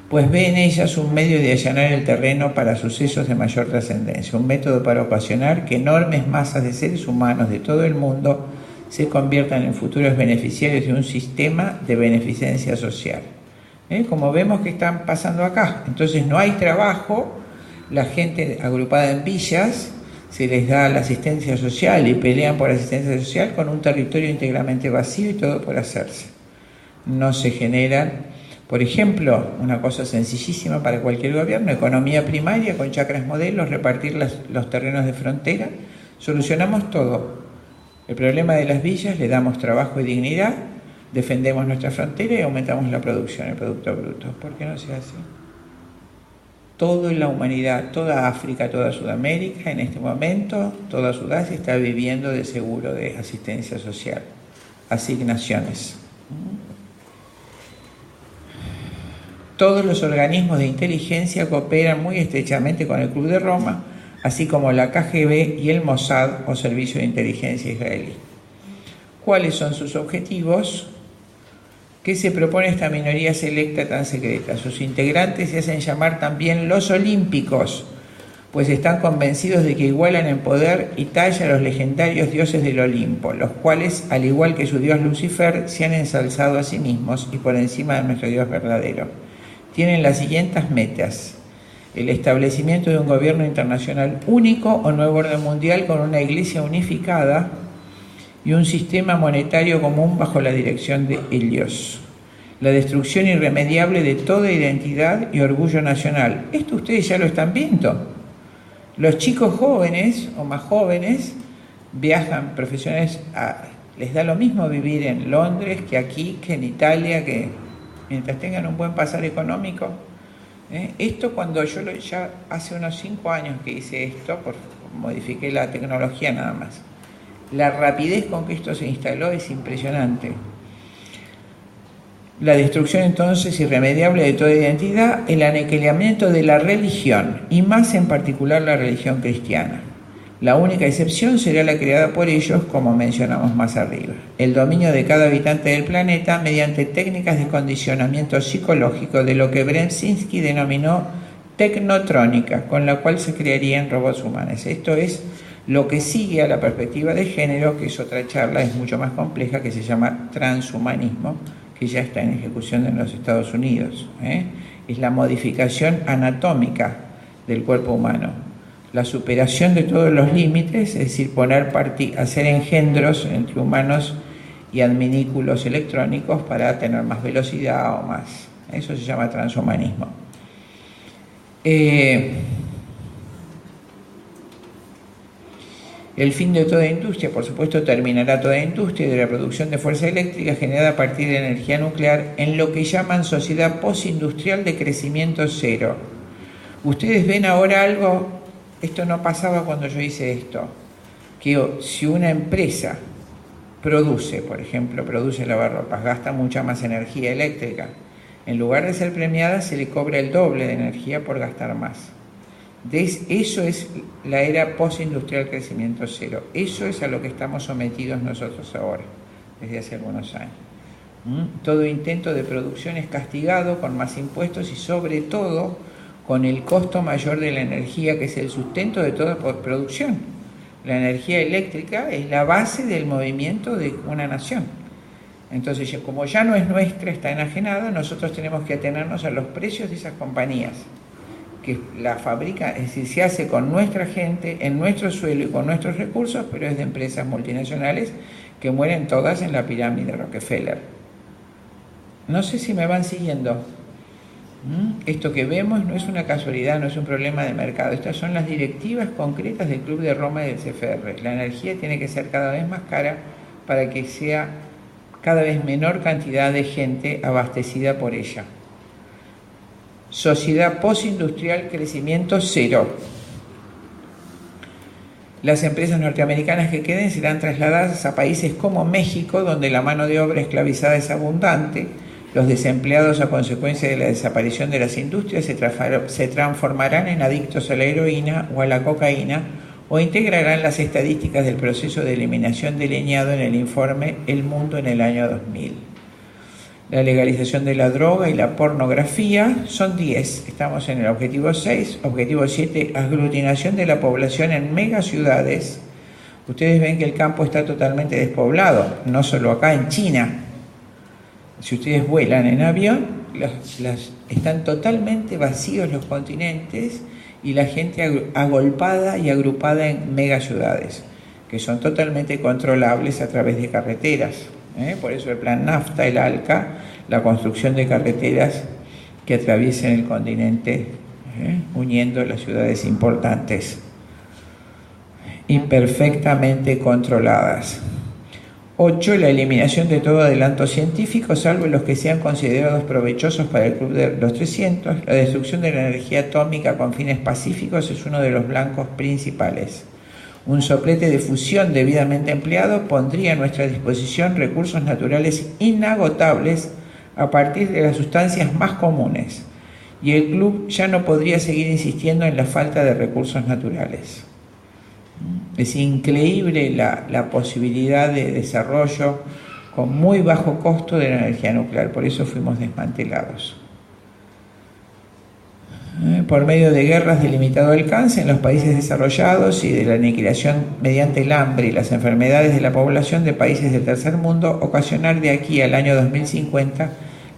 pues ve en ellas un medio de allanar el terreno para sucesos de mayor trascendencia, un método para ocasionar que enormes masas de seres humanos de todo el mundo se conviertan en futuros beneficiarios de un sistema de beneficencia social. Como vemos que están pasando acá. Entonces no hay trabajo, la gente agrupada en villas, se les da la asistencia social y pelean por asistencia social con un territorio íntegramente vacío y todo por hacerse. No se generan. Por ejemplo, una cosa sencillísima para cualquier gobierno, economía primaria con chacras modelos, repartir los terrenos de frontera, solucionamos todo. El problema de las villas, le damos trabajo y dignidad, defendemos nuestra frontera y aumentamos la producción, el Producto Bruto. ¿Por qué no se hace? Toda la humanidad, toda África, toda Sudamérica, en este momento, toda Sudasia está viviendo de seguro de asistencia social, asignaciones. Todos los organismos de inteligencia cooperan muy estrechamente con el Club de Roma, así como la KGB y el Mossad o Servicio de Inteligencia Israelí. ¿Cuáles son sus objetivos? ¿Qué se propone esta minoría selecta tan secreta? Sus integrantes se hacen llamar también los olímpicos, pues están convencidos de que igualan en poder y talla a los legendarios dioses del Olimpo, los cuales, al igual que su dios Lucifer, se han ensalzado a sí mismos y por encima de nuestro Dios verdadero. Tienen las siguientes metas: el establecimiento de un gobierno internacional único o nuevo orden mundial con una iglesia unificada y un sistema monetario común bajo la dirección de Helios. La destrucción irremediable de toda identidad y orgullo nacional. Esto ustedes ya lo están viendo. Los chicos jóvenes o más jóvenes viajan profesionales, les da lo mismo vivir en Londres que aquí, que en Italia, que mientras tengan un buen pasar económico. Esto cuando yo ya hace unos 5 años que hice esto, modifiqué la tecnología nada más. La rapidez con que esto se instaló es impresionante. La destrucción entonces irremediable de toda identidad, el aniquilamiento de la religión, y más en particular la religión cristiana. La única excepción será la creada por ellos, como mencionamos más arriba. El dominio de cada habitante del planeta mediante técnicas de condicionamiento psicológico de lo que Brzezinski denominó tecnotrónica, con la cual se crearían robots humanos. Esto es lo que sigue a la perspectiva de género, que es otra charla, es mucho más compleja, que se llama transhumanismo, que ya está en ejecución en los Estados Unidos. Es la modificación anatómica del cuerpo humano. La superación de todos los límites, es decir, hacer engendros entre humanos y adminículos electrónicos para tener más velocidad o más. Eso se llama transhumanismo. El fin de toda industria, por supuesto, terminará toda industria de la producción de fuerza eléctrica generada a partir de energía nuclear en lo que llaman sociedad postindustrial de crecimiento cero. Ustedes ven ahora algo. Esto no pasaba cuando yo hice esto, que si una empresa produce, por ejemplo, produce lavarropas, gasta mucha más energía eléctrica, en lugar de ser premiada se le cobra el doble de energía por gastar más. Eso es la era postindustrial crecimiento cero. Eso es a lo que estamos sometidos nosotros ahora, desde hace algunos años. Todo intento de producción es castigado con más impuestos y sobre todo con el costo mayor de la energía, que es el sustento de toda producción. La energía eléctrica es la base del movimiento de una nación. Entonces, como ya no es nuestra, está enajenada, nosotros tenemos que atenernos a los precios de esas compañías, que la fabrican, es decir, se hace con nuestra gente, en nuestro suelo y con nuestros recursos, pero es de empresas multinacionales que mueren todas en la pirámide Rockefeller. No sé si me van siguiendo. Esto que vemos no es una casualidad, no es un problema de mercado. Estas son las directivas concretas del Club de Roma y del CFR. La energía tiene que ser cada vez más cara para que sea cada vez menor cantidad de gente abastecida por ella. Sociedad postindustrial, crecimiento cero. Las empresas norteamericanas que queden serán trasladadas a países como México, donde la mano de obra esclavizada es abundante. Los desempleados a consecuencia de la desaparición de las industrias se transformarán en adictos a la heroína o a la cocaína o integrarán las estadísticas del proceso de eliminación delineado en el informe El Mundo en el año 2000. La legalización de la droga y la pornografía son 10. Estamos en el objetivo 6. Objetivo 7, aglutinación de la población en megaciudades. Ustedes ven que el campo está totalmente despoblado, no solo acá en China. Si ustedes vuelan en avión, están totalmente vacíos los continentes y la gente agolpada y agrupada en megaciudades, que son totalmente controlables a través de carreteras. Por eso el plan NAFTA, el ALCA, la construcción de carreteras que atraviesen el continente, uniendo las ciudades importantes y perfectamente controladas. 8. La eliminación de todo adelanto científico, salvo los que sean considerados provechosos para el Club de los 300. La destrucción de la energía atómica con fines pacíficos es uno de los blancos principales. Un soplete de fusión debidamente empleado pondría a nuestra disposición recursos naturales inagotables a partir de las sustancias más comunes, y el club ya no podría seguir insistiendo en la falta de recursos naturales. Es increíble la posibilidad de desarrollo con muy bajo costo de la energía nuclear, por eso fuimos desmantelados. Por medio de guerras de limitado alcance en los países desarrollados y de la aniquilación mediante el hambre y las enfermedades de la población de países del tercer mundo, ocasionar de aquí al año 2050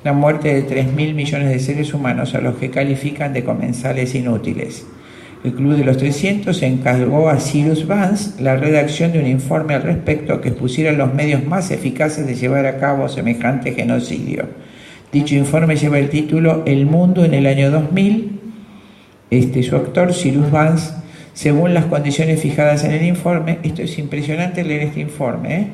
la muerte de 3.000 millones de seres humanos a los que califican de comensales inútiles. El Club de los 300 encargó a Cyrus Vance la redacción de un informe al respecto que expusiera los medios más eficaces de llevar a cabo semejante genocidio. Dicho informe lleva el título El mundo en el año 2000. Su autor, Cyrus Vance, Según las condiciones fijadas en el informe, esto es impresionante leer este informe,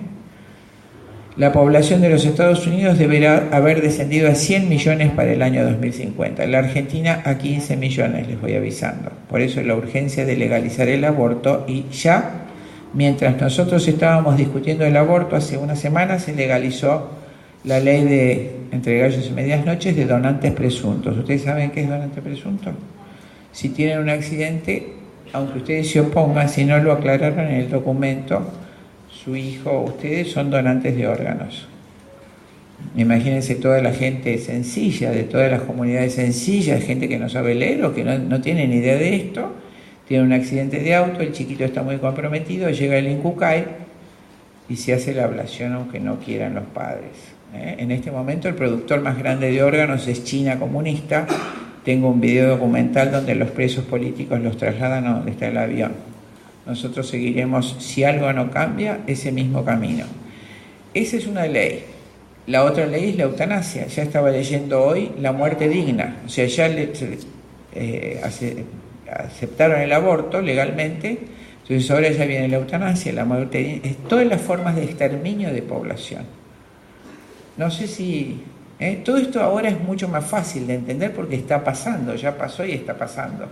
la población de los Estados Unidos deberá haber descendido a 100 millones para el año 2050. La Argentina a 15 millones, les voy avisando. Por eso la urgencia de legalizar el aborto, y ya, mientras nosotros estábamos discutiendo el aborto, hace una semana se legalizó la ley de, entre gallos y medias noches, de donantes presuntos. ¿Ustedes saben qué es donante presunto? Si tienen un accidente, aunque ustedes se opongan, si no lo aclararon en el documento, su hijo, ustedes son donantes de órganos. Imagínense toda la gente sencilla, de todas las comunidades sencillas, gente que no sabe leer o que no tiene ni idea de esto, tiene un accidente de auto, el chiquito está muy comprometido, llega el INCUCAI y se hace la ablación aunque no quieran los padres. En este momento el productor más grande de órganos es China comunista. Tengo un video documental donde los presos políticos los trasladan a donde está el avión. Nosotros seguiremos, si algo no cambia, ese mismo camino. Esa es una ley. La otra ley es la eutanasia. Ya estaba leyendo hoy la muerte digna. O sea, ya aceptaron el aborto legalmente, entonces ahora ya viene la eutanasia, la muerte digna, todas las formas de exterminio de población. No sé si... todo esto ahora es mucho más fácil de entender porque está pasando, ya pasó y está pasando.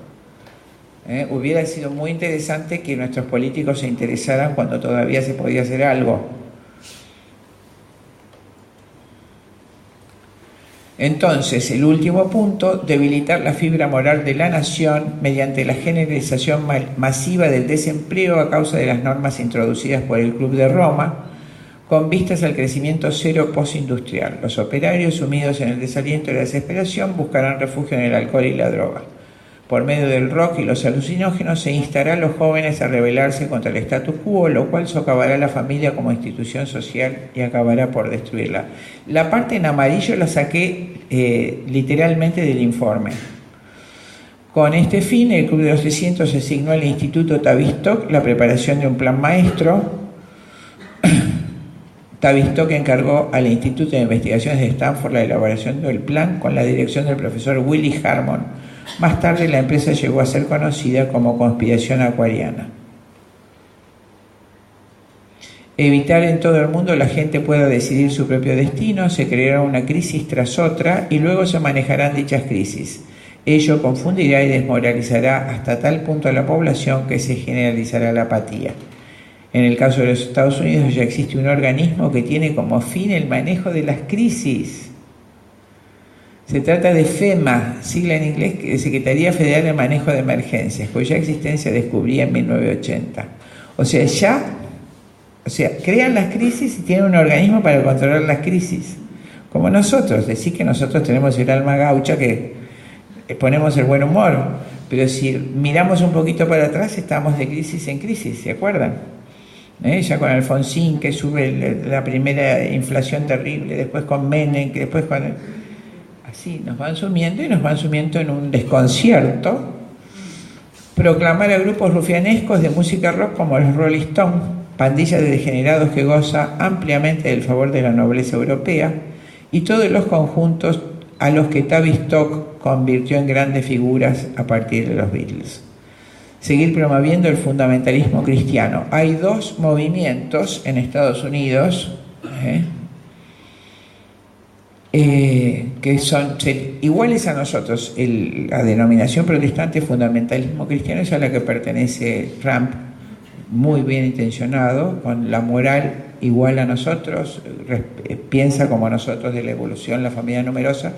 Hubiera sido muy interesante que nuestros políticos se interesaran cuando todavía se podía hacer algo. Entonces, el último punto, debilitar la fibra moral de la nación mediante la generalización masiva del desempleo a causa de las normas introducidas por el Club de Roma, con vistas al crecimiento cero postindustrial. Los operarios, sumidos en el desaliento y la desesperación, buscarán refugio en el alcohol y la droga. Por medio del rock y los alucinógenos se instará a los jóvenes a rebelarse contra el status quo, lo cual socavará la familia como institución social y acabará por destruirla. La parte en amarillo la saqué literalmente del informe. Con este fin, el Club de los 300 asignó al Instituto Tavistock la preparación de un plan maestro. Tavistock encargó al Instituto de Investigaciones de Stanford la elaboración del plan con la dirección del profesor Willy Harmon. Más tarde la empresa llegó a ser conocida como Conspiración Acuariana. Evitar en todo el mundo la gente pueda decidir su propio destino, se creará una crisis tras otra y luego se manejarán dichas crisis. Ello confundirá y desmoralizará hasta tal punto a la población que se generalizará la apatía. En el caso de los Estados Unidos ya existe un organismo que tiene como fin el manejo de las crisis. Se trata de FEMA, sigla en inglés, Secretaría Federal de Manejo de Emergencias, cuya existencia descubrí en 1980. O sea, crean las crisis y tienen un organismo para controlar las crisis. Como nosotros, decir que nosotros tenemos el alma gaucha, que ponemos el buen humor, pero si miramos un poquito para atrás, estamos de crisis en crisis, ¿se acuerdan? Ya con Alfonsín, que sube la primera inflación terrible, después con Menem, que después con... Así nos van sumiendo y nos van sumiendo en un desconcierto. Proclamar a grupos rufianescos de música rock como los Rolling Stones, pandilla de degenerados que goza ampliamente del favor de la nobleza europea, y todos los conjuntos a los que Tavistock convirtió en grandes figuras a partir de los Beatles. Seguir promoviendo el fundamentalismo cristiano. Hay dos movimientos en Estados Unidos que son iguales a nosotros. La denominación protestante fundamentalismo cristiano es a la que pertenece Trump, muy bien intencionado, con la moral igual a nosotros, piensa como nosotros de la evolución, la familia numerosa,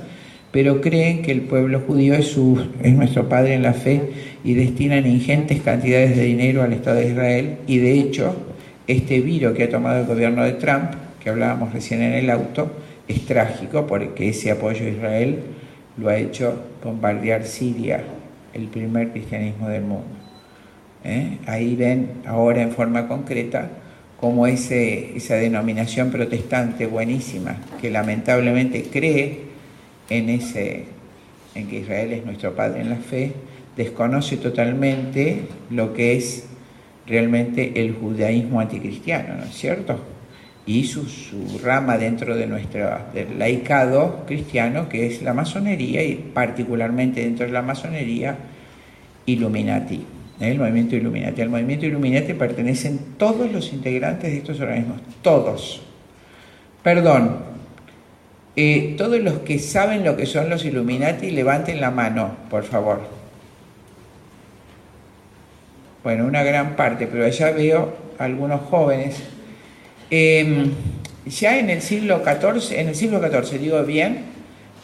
pero creen que el pueblo judío es nuestro padre en la fe y destinan ingentes cantidades de dinero al Estado de Israel. Y de hecho, este viro que ha tomado el gobierno de Trump, que hablábamos recién en el auto, es trágico porque ese apoyo a Israel lo ha hecho bombardear Siria, el primer cristianismo del mundo. Ahí ven ahora en forma concreta cómo esa denominación protestante buenísima, que lamentablemente cree en que Israel es nuestro padre en la fe, desconoce totalmente lo que es realmente el judaísmo anticristiano, ¿no es cierto? Y su rama dentro del laicado cristiano, que es la masonería, y particularmente dentro de la masonería, Illuminati. el movimiento Illuminati. Al movimiento Illuminati pertenecen todos los integrantes de estos organismos, todos. Perdón, todos los que saben lo que son los Illuminati, levanten la mano, por favor. Bueno, una gran parte, pero allá veo algunos jóvenes. Ya en el siglo XIV, digo bien,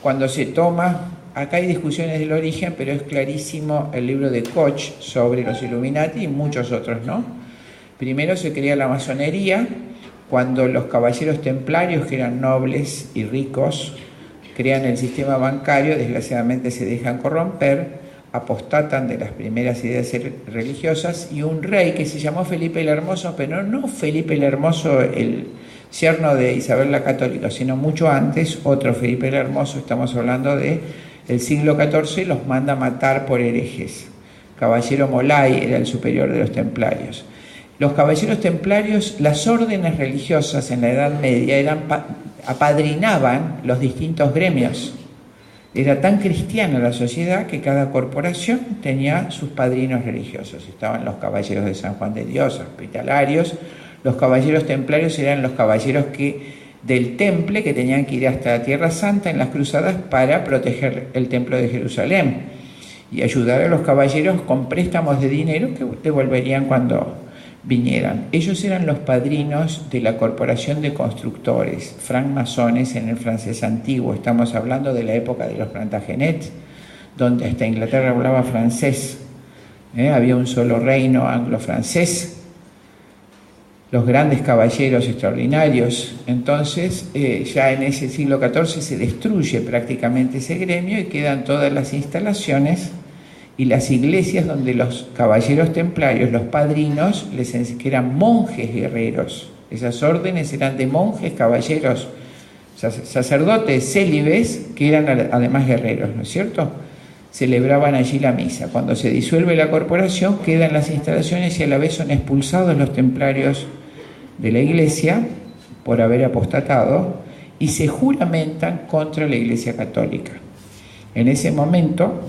cuando se toma, acá hay discusiones del origen, pero es clarísimo el libro de Koch sobre los Illuminati y muchos otros, ¿no? Primero se crea la masonería, cuando los caballeros templarios, que eran nobles y ricos, crean el sistema bancario, desgraciadamente se dejan corromper, apostatan de las primeras ideas religiosas, y un rey que se llamó Felipe el Hermoso, pero no Felipe el Hermoso, el yerno de Isabel la Católica, sino mucho antes, otro Felipe el Hermoso, estamos hablando del siglo XIV, los manda a matar por herejes. Caballero Molay era el superior de los templarios. Los caballeros templarios, las órdenes religiosas en la Edad Media apadrinaban los distintos gremios. Era tan cristiana la sociedad que cada corporación tenía sus padrinos religiosos. Estaban los caballeros de San Juan de Dios, hospitalarios. Los caballeros templarios eran los caballeros del temple que tenían que ir hasta la Tierra Santa en las cruzadas para proteger el templo de Jerusalén y ayudar a los caballeros con préstamos de dinero que devolverían cuando vinieran. Ellos eran los padrinos de la Corporación de Constructores, francmasones en el francés antiguo. Estamos hablando de la época de los Plantagenets, donde hasta Inglaterra hablaba francés. Había un solo reino anglo-francés. Los grandes caballeros extraordinarios. Entonces, ya en ese siglo XIV se destruye prácticamente ese gremio y quedan todas las instalaciones y las iglesias donde los caballeros templarios, los padrinos, que eran monjes guerreros. Esas órdenes eran de monjes, caballeros, sacerdotes, célibes, que eran además guerreros, ¿no es cierto? Celebraban allí la misa. Cuando se disuelve la corporación, quedan las instalaciones y a la vez son expulsados los templarios de la iglesia por haber apostatado y se juramentan contra la Iglesia Católica. En ese momento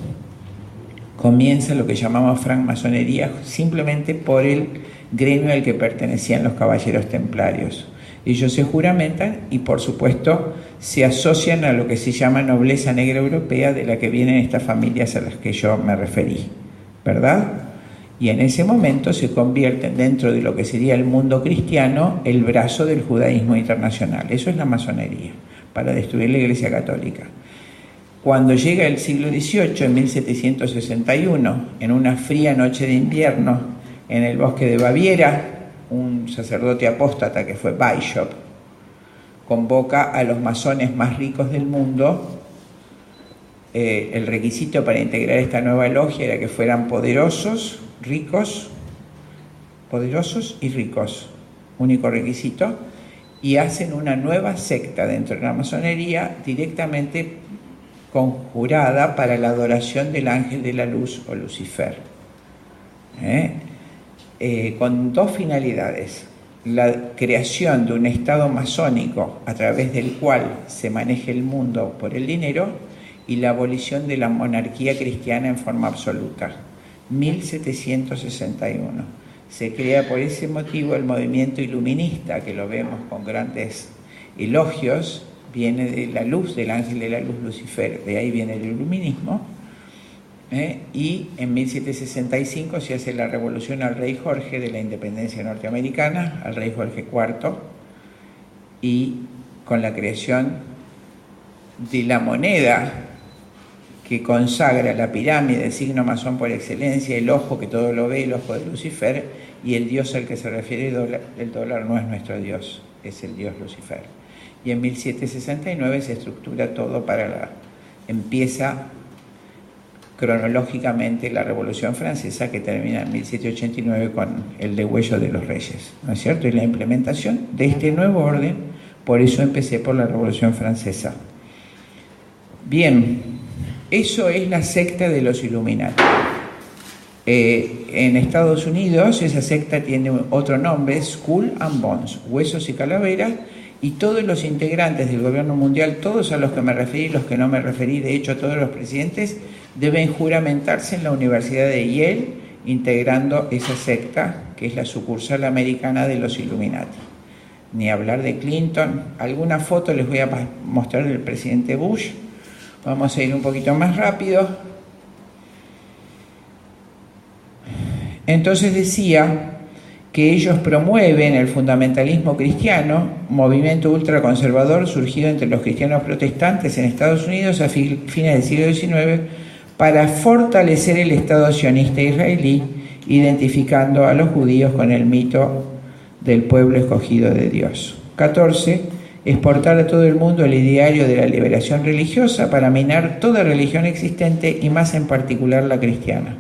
comienza lo que llamamos francmasonería, simplemente por el gremio al que pertenecían los caballeros templarios. Ellos se juramentan y, por supuesto, se asocian a lo que se llama nobleza negra europea, de la que vienen estas familias a las que yo me referí, ¿verdad? Y en ese momento se convierten dentro de lo que sería el mundo cristiano el brazo del judaísmo internacional. Eso es la masonería, para destruir la Iglesia Católica. Cuando llega el siglo XVIII, en 1761, en una fría noche de invierno, en el bosque de Baviera, un sacerdote apóstata que fue Bishop, convoca a los masones más ricos del mundo. El requisito para integrar esta nueva logia era que fueran poderosos y ricos, único requisito, y hacen una nueva secta dentro de la masonería directamente conjurada para la adoración del ángel de la luz o Lucifer, con dos finalidades: la creación de un estado masónico a través del cual se maneje el mundo por el dinero, y la abolición de la monarquía cristiana en forma absoluta. 1761. Se crea por ese motivo el movimiento iluminista, que lo vemos con grandes elogios. Viene de la luz, del ángel de la luz Lucifer, de ahí viene el iluminismo, y en 1765 se hace la revolución al rey Jorge de la independencia norteamericana, al rey Jorge IV, y con la creación de la moneda que consagra la pirámide, el signo masón por excelencia, el ojo que todo lo ve, el ojo de Lucifer, y el dios al que se refiere el dólar no es nuestro dios, es el dios Lucifer. Y en 1769 se estructura todo empieza cronológicamente la Revolución Francesa, que termina en 1789 con el degüello de los reyes, ¿no es cierto? Y la implementación de este nuevo orden. Por eso empecé por la Revolución Francesa. Bien, eso es la secta de los Illuminati. En Estados Unidos esa secta tiene otro nombre, Skull and Bones, huesos y calaveras, y todos los integrantes del gobierno mundial, todos a los que me referí, los que no me referí, de hecho todos los presidentes, deben juramentarse en la Universidad de Yale integrando esa secta que es la sucursal americana de los Illuminati. Ni hablar de Clinton. Alguna foto les voy a mostrar del presidente Bush. Vamos a ir un poquito más rápido. Entonces decía que ellos promueven el fundamentalismo cristiano, movimiento ultraconservador surgido entre los cristianos protestantes en Estados Unidos a fines del siglo XIX para fortalecer el Estado sionista israelí, identificando a los judíos con el mito del pueblo escogido de Dios. 14. Exportar a todo el mundo el ideario de la liberación religiosa para minar toda religión existente y más en particular la cristiana.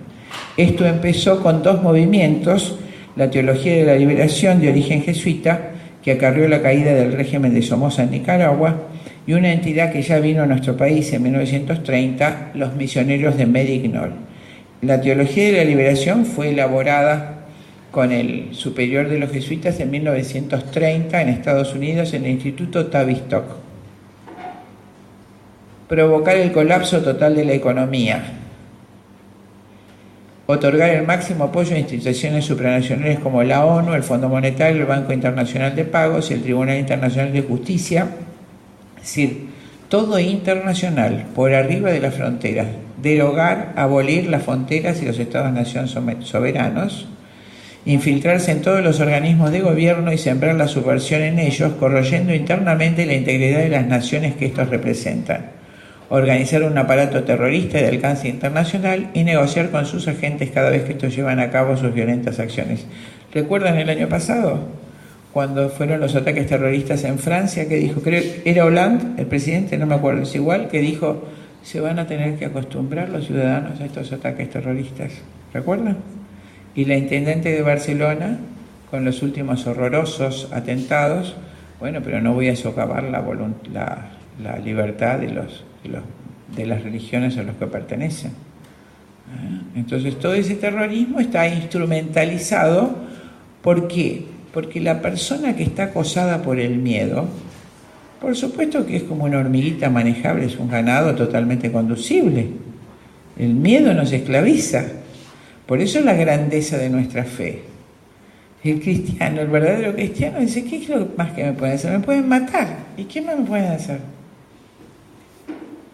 Esto empezó con dos movimientos: la teología de la liberación de origen jesuita, que acarreó la caída del régimen de Somoza en Nicaragua, y una entidad que ya vino a nuestro país en 1930, los misioneros de Medignol. La teología de la liberación fue elaborada con el superior de los jesuitas en 1930 en Estados Unidos en el Instituto Tavistock. Provocar el colapso total de la economía. Otorgar el máximo apoyo a instituciones supranacionales como la ONU, el Fondo Monetario, el Banco Internacional de Pagos y el Tribunal Internacional de Justicia. Es decir, todo internacional, por arriba de las fronteras. Derogar, abolir las fronteras y los estados-nación soberanos. Infiltrarse en todos los organismos de gobierno y sembrar la subversión en ellos, corroyendo internamente la integridad de las naciones que estos representan. Organizar un aparato terrorista de alcance internacional y negociar con sus agentes cada vez que estos llevan a cabo sus violentas acciones. ¿Recuerdan el año pasado? Cuando fueron los ataques terroristas en Francia, que dijo, creo era Hollande, el presidente, no me acuerdo, es igual, que dijo, se van a tener que acostumbrar los ciudadanos a estos ataques terroristas. ¿Recuerdan? Y la intendente de Barcelona, con los últimos horrorosos atentados, bueno, pero no voy a socavar la libertad de las religiones a las que pertenecen. Entonces todo ese terrorismo está instrumentalizado. ¿Por qué? Porque la persona que está acosada por el miedo, por supuesto que es como una hormiguita manejable, es un ganado totalmente conducible. El miedo nos esclaviza. Por eso la grandeza de nuestra fe. El cristiano, el verdadero cristiano, dice, ¿qué es lo más que me pueden hacer? Me pueden matar. ¿Y qué más me pueden hacer?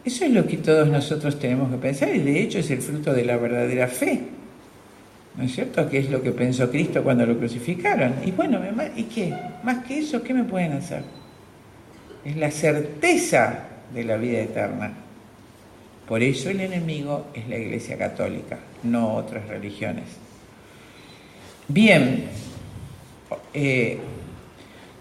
Eso es lo que todos nosotros tenemos que pensar, y de hecho es el fruto de la verdadera fe. ¿No es cierto? ¿Qué es lo que pensó Cristo cuando lo crucificaron? Y bueno, ¿y qué? Más que eso, ¿qué me pueden hacer? Es la certeza de la vida eterna. Por eso el enemigo es la Iglesia Católica, no otras religiones. Bien,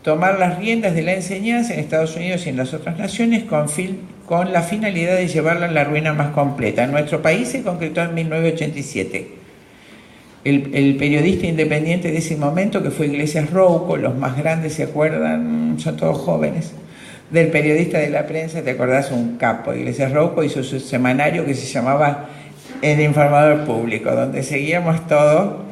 tomar las riendas de la enseñanza en Estados Unidos y en las otras naciones con la finalidad de llevarla a la ruina más completa. En nuestro país se concretó en 1987. El periodista independiente de ese momento, que fue Iglesias Rouco, los más grandes se acuerdan, son todos jóvenes, del periodista de la prensa, ¿te acordás? Un capo. Iglesias Rouco hizo su semanario que se llamaba El Informador Público, donde seguíamos todo.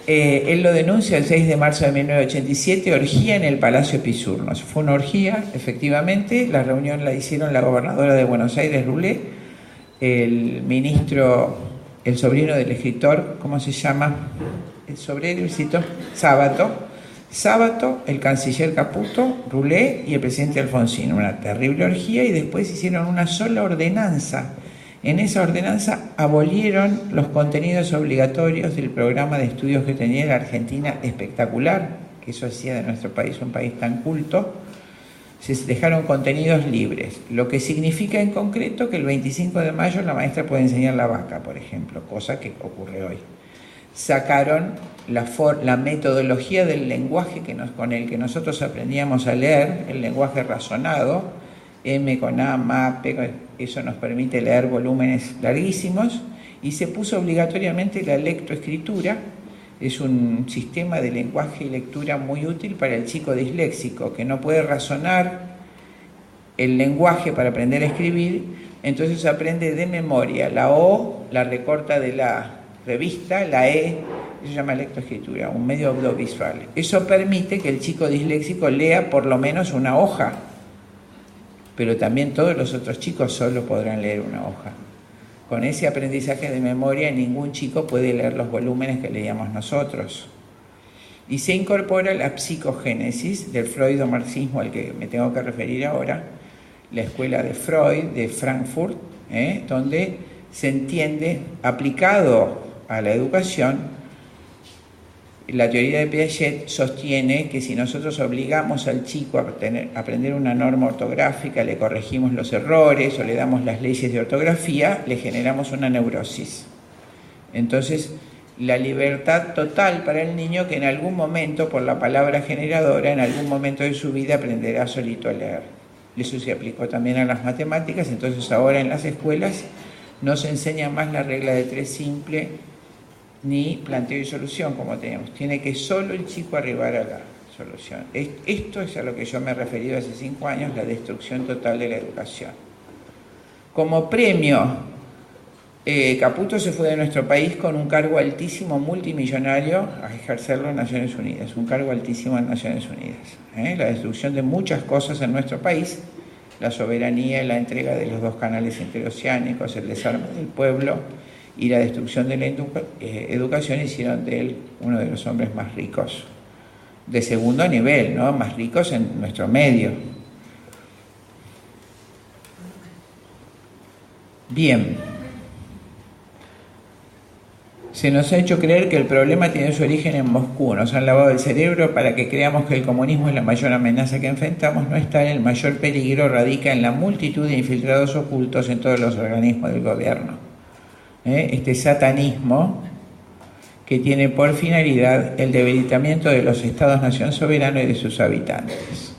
Él lo denuncia el 6 de marzo de 1987, orgía en el Palacio Pisurno. Fue una orgía, efectivamente. La reunión la hicieron la gobernadora de Buenos Aires, Rulé, el ministro, el sobrino del escritor, ¿cómo se llama? El sobreviecito, Sábato, el canciller Caputo, Rulé y el presidente Alfonsín. Una terrible orgía, y después hicieron una sola ordenanza. En esa ordenanza abolieron los contenidos obligatorios del programa de estudios que tenía la Argentina, espectacular, que eso hacía de nuestro país un país tan culto. Se dejaron contenidos libres, lo que significa en concreto que el 25 de mayo la maestra puede enseñar la vaca, por ejemplo, cosa que ocurre hoy. Sacaron la metodología del lenguaje con el que nosotros aprendíamos a leer, el lenguaje razonado, M con A, MA, P, eso nos permite leer volúmenes larguísimos, y se puso obligatoriamente la lectoescritura. Es un sistema de lenguaje y lectura muy útil para el chico disléxico, que no puede razonar el lenguaje para aprender a escribir, entonces aprende de memoria. La O la recorta de la revista, la E se llama lectoescritura, un medio audiovisual. Eso permite que el chico disléxico lea por lo menos una hoja, pero también todos los otros chicos solo podrán leer una hoja. Con ese aprendizaje de memoria ningún chico puede leer los volúmenes que leíamos nosotros. Y se incorpora la psicogénesis del freudo-marxismo al que me tengo que referir ahora, la escuela de Freud, de Frankfurt, donde se entiende, aplicado a la educación, la teoría de Piaget sostiene que si nosotros obligamos al chico a aprender una norma ortográfica, le corregimos los errores o le damos las leyes de ortografía, le generamos una neurosis. Entonces, la libertad total para el niño que en algún momento, por la palabra generadora, en algún momento de su vida aprenderá solito a leer. Eso se aplicó también a las matemáticas, entonces ahora en las escuelas no se enseña más la regla de 3 simple, ni planteo y solución como teníamos. Tiene que solo el chico arribar a la solución. Esto es a lo que yo me he referido hace 5 años, la destrucción total de la educación. Como premio, Caputo se fue de nuestro país con un cargo altísimo, multimillonario, a ejercerlo en Naciones Unidas, un cargo altísimo en Naciones Unidas. La destrucción de muchas cosas en nuestro país, la soberanía, la entrega de los 2 canales interoceánicos, el desarme del pueblo y la destrucción de la educación hicieron de él uno de los hombres más ricos, de segundo nivel, ¿no? Más ricos en nuestro medio. Bien. Se nos ha hecho creer que el problema tiene su origen en Moscú. Nos han lavado el cerebro para que creamos que el comunismo es la mayor amenaza que enfrentamos. No está, el mayor peligro radica en la multitud de infiltrados ocultos en todos los organismos del gobierno. Este satanismo que tiene por finalidad el debilitamiento de los estados-nación soberanos y de sus habitantes.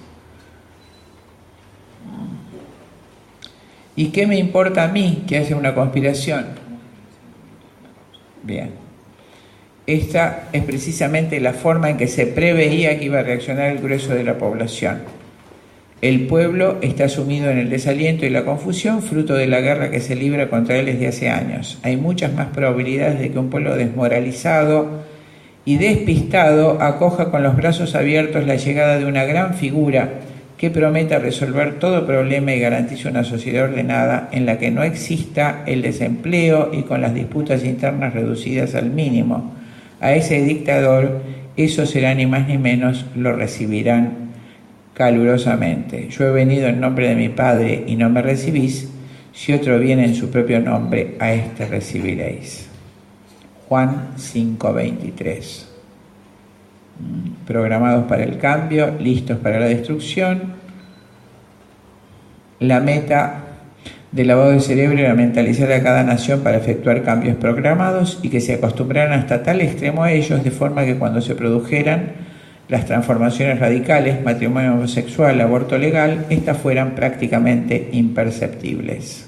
¿Y qué me importa a mí que haya una conspiración? Bien. Esta es precisamente la forma en que se preveía que iba a reaccionar el grueso de la población. El pueblo está sumido en el desaliento y la confusión, fruto de la guerra que se libra contra él desde hace años. Hay muchas más probabilidades de que un pueblo desmoralizado y despistado acoja con los brazos abiertos la llegada de una gran figura que prometa resolver todo problema y garantice una sociedad ordenada en la que no exista el desempleo y con las disputas internas reducidas al mínimo. A ese dictador, eso será ni más ni menos, lo recibirán calurosamente. Yo he venido en nombre de mi Padre y no me recibís. Si otro viene en su propio nombre, a éste recibiréis. Juan 5:23. Programados para el cambio, listos para la destrucción. La meta del lavado de cerebro era mentalizar a cada nación para efectuar cambios programados y que se acostumbraran hasta tal extremo a ellos, de forma que cuando se produjeran las transformaciones radicales, matrimonio homosexual, aborto legal, estas fueran prácticamente imperceptibles.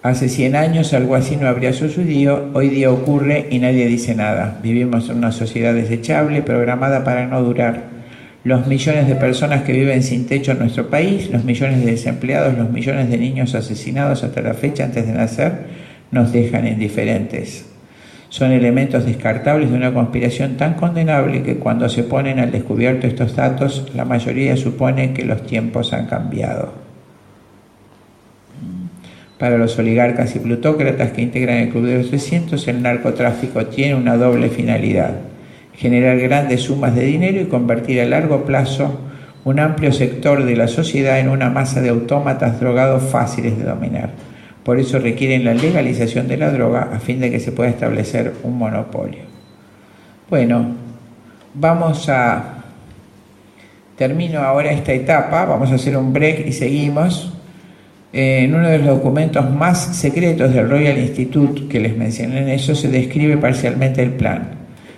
Hace 100 años algo así no habría sucedido, hoy día ocurre y nadie dice nada. Vivimos en una sociedad desechable, programada para no durar. Los millones de personas que viven sin techo en nuestro país, los millones de desempleados, los millones de niños asesinados hasta la fecha antes de nacer, nos dejan indiferentes. Son elementos descartables de una conspiración tan condenable que cuando se ponen al descubierto estos datos, la mayoría supone que los tiempos han cambiado. Para los oligarcas y plutócratas que integran el Club de los 300, el narcotráfico tiene una doble finalidad: generar grandes sumas de dinero y convertir a largo plazo un amplio sector de la sociedad en una masa de autómatas drogados fáciles de dominar. Por eso requieren la legalización de la droga a fin de que se pueda establecer un monopolio. Bueno, termino ahora esta etapa, vamos a hacer un break y seguimos. En uno de los documentos más secretos del Royal Institute que les mencioné en eso se describe parcialmente el plan.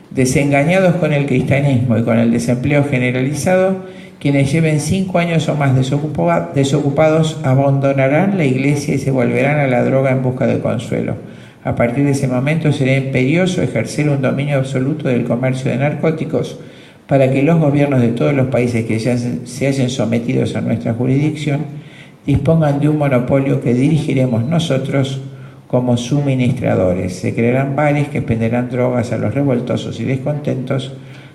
Desengañados con el cristianismo y con el desempleo generalizado, quienes lleven 5 años o más desocupados abandonarán la iglesia y se volverán a la droga en busca de consuelo. A partir de ese momento será imperioso ejercer un dominio absoluto del comercio de narcóticos para que los gobiernos de todos los países que se hayan sometidos a nuestra jurisdicción dispongan de un monopolio que dirigiremos nosotros como suministradores. Se crearán bares que expenderán drogas a los revoltosos y descontentos.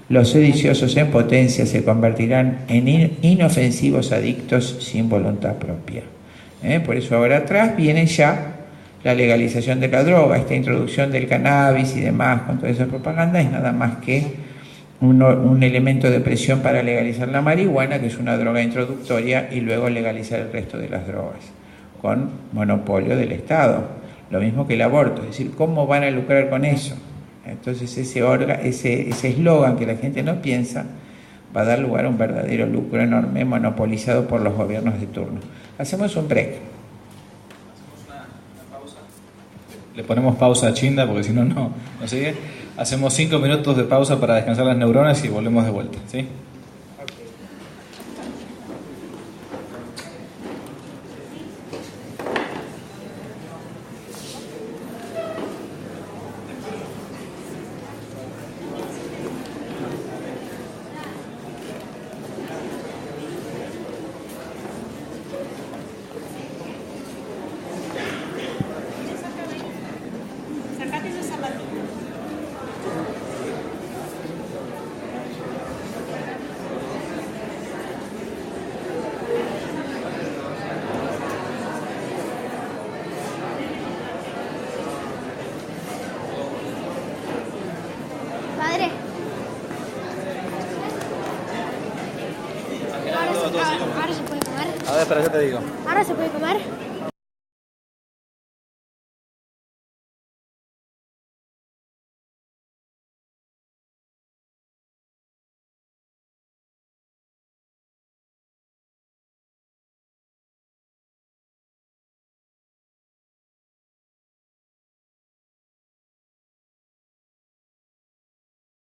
Los sediciosos en potencia se convertirán en inofensivos adictos sin voluntad propia. Por eso ahora atrás viene ya la legalización de la droga, esta introducción del cannabis y demás, con toda esa propaganda, es nada más que un elemento de presión para legalizar la marihuana, que es una droga introductoria, y luego legalizar el resto de las drogas, con monopolio del Estado. Lo mismo que el aborto, es decir, ¿cómo van a lucrar con eso? Entonces ese eslogan que la gente no piensa va a dar lugar a un verdadero lucro enorme monopolizado por los gobiernos de turno. Hacemos un break. Le ponemos pausa a Chinda porque si no, no sigue. Hacemos 5 minutos de pausa para descansar las neuronas y volvemos de vuelta, ¿sí? Padre. Ahora se puede comer. A ver, espera, yo te digo. Ahora se puede comer.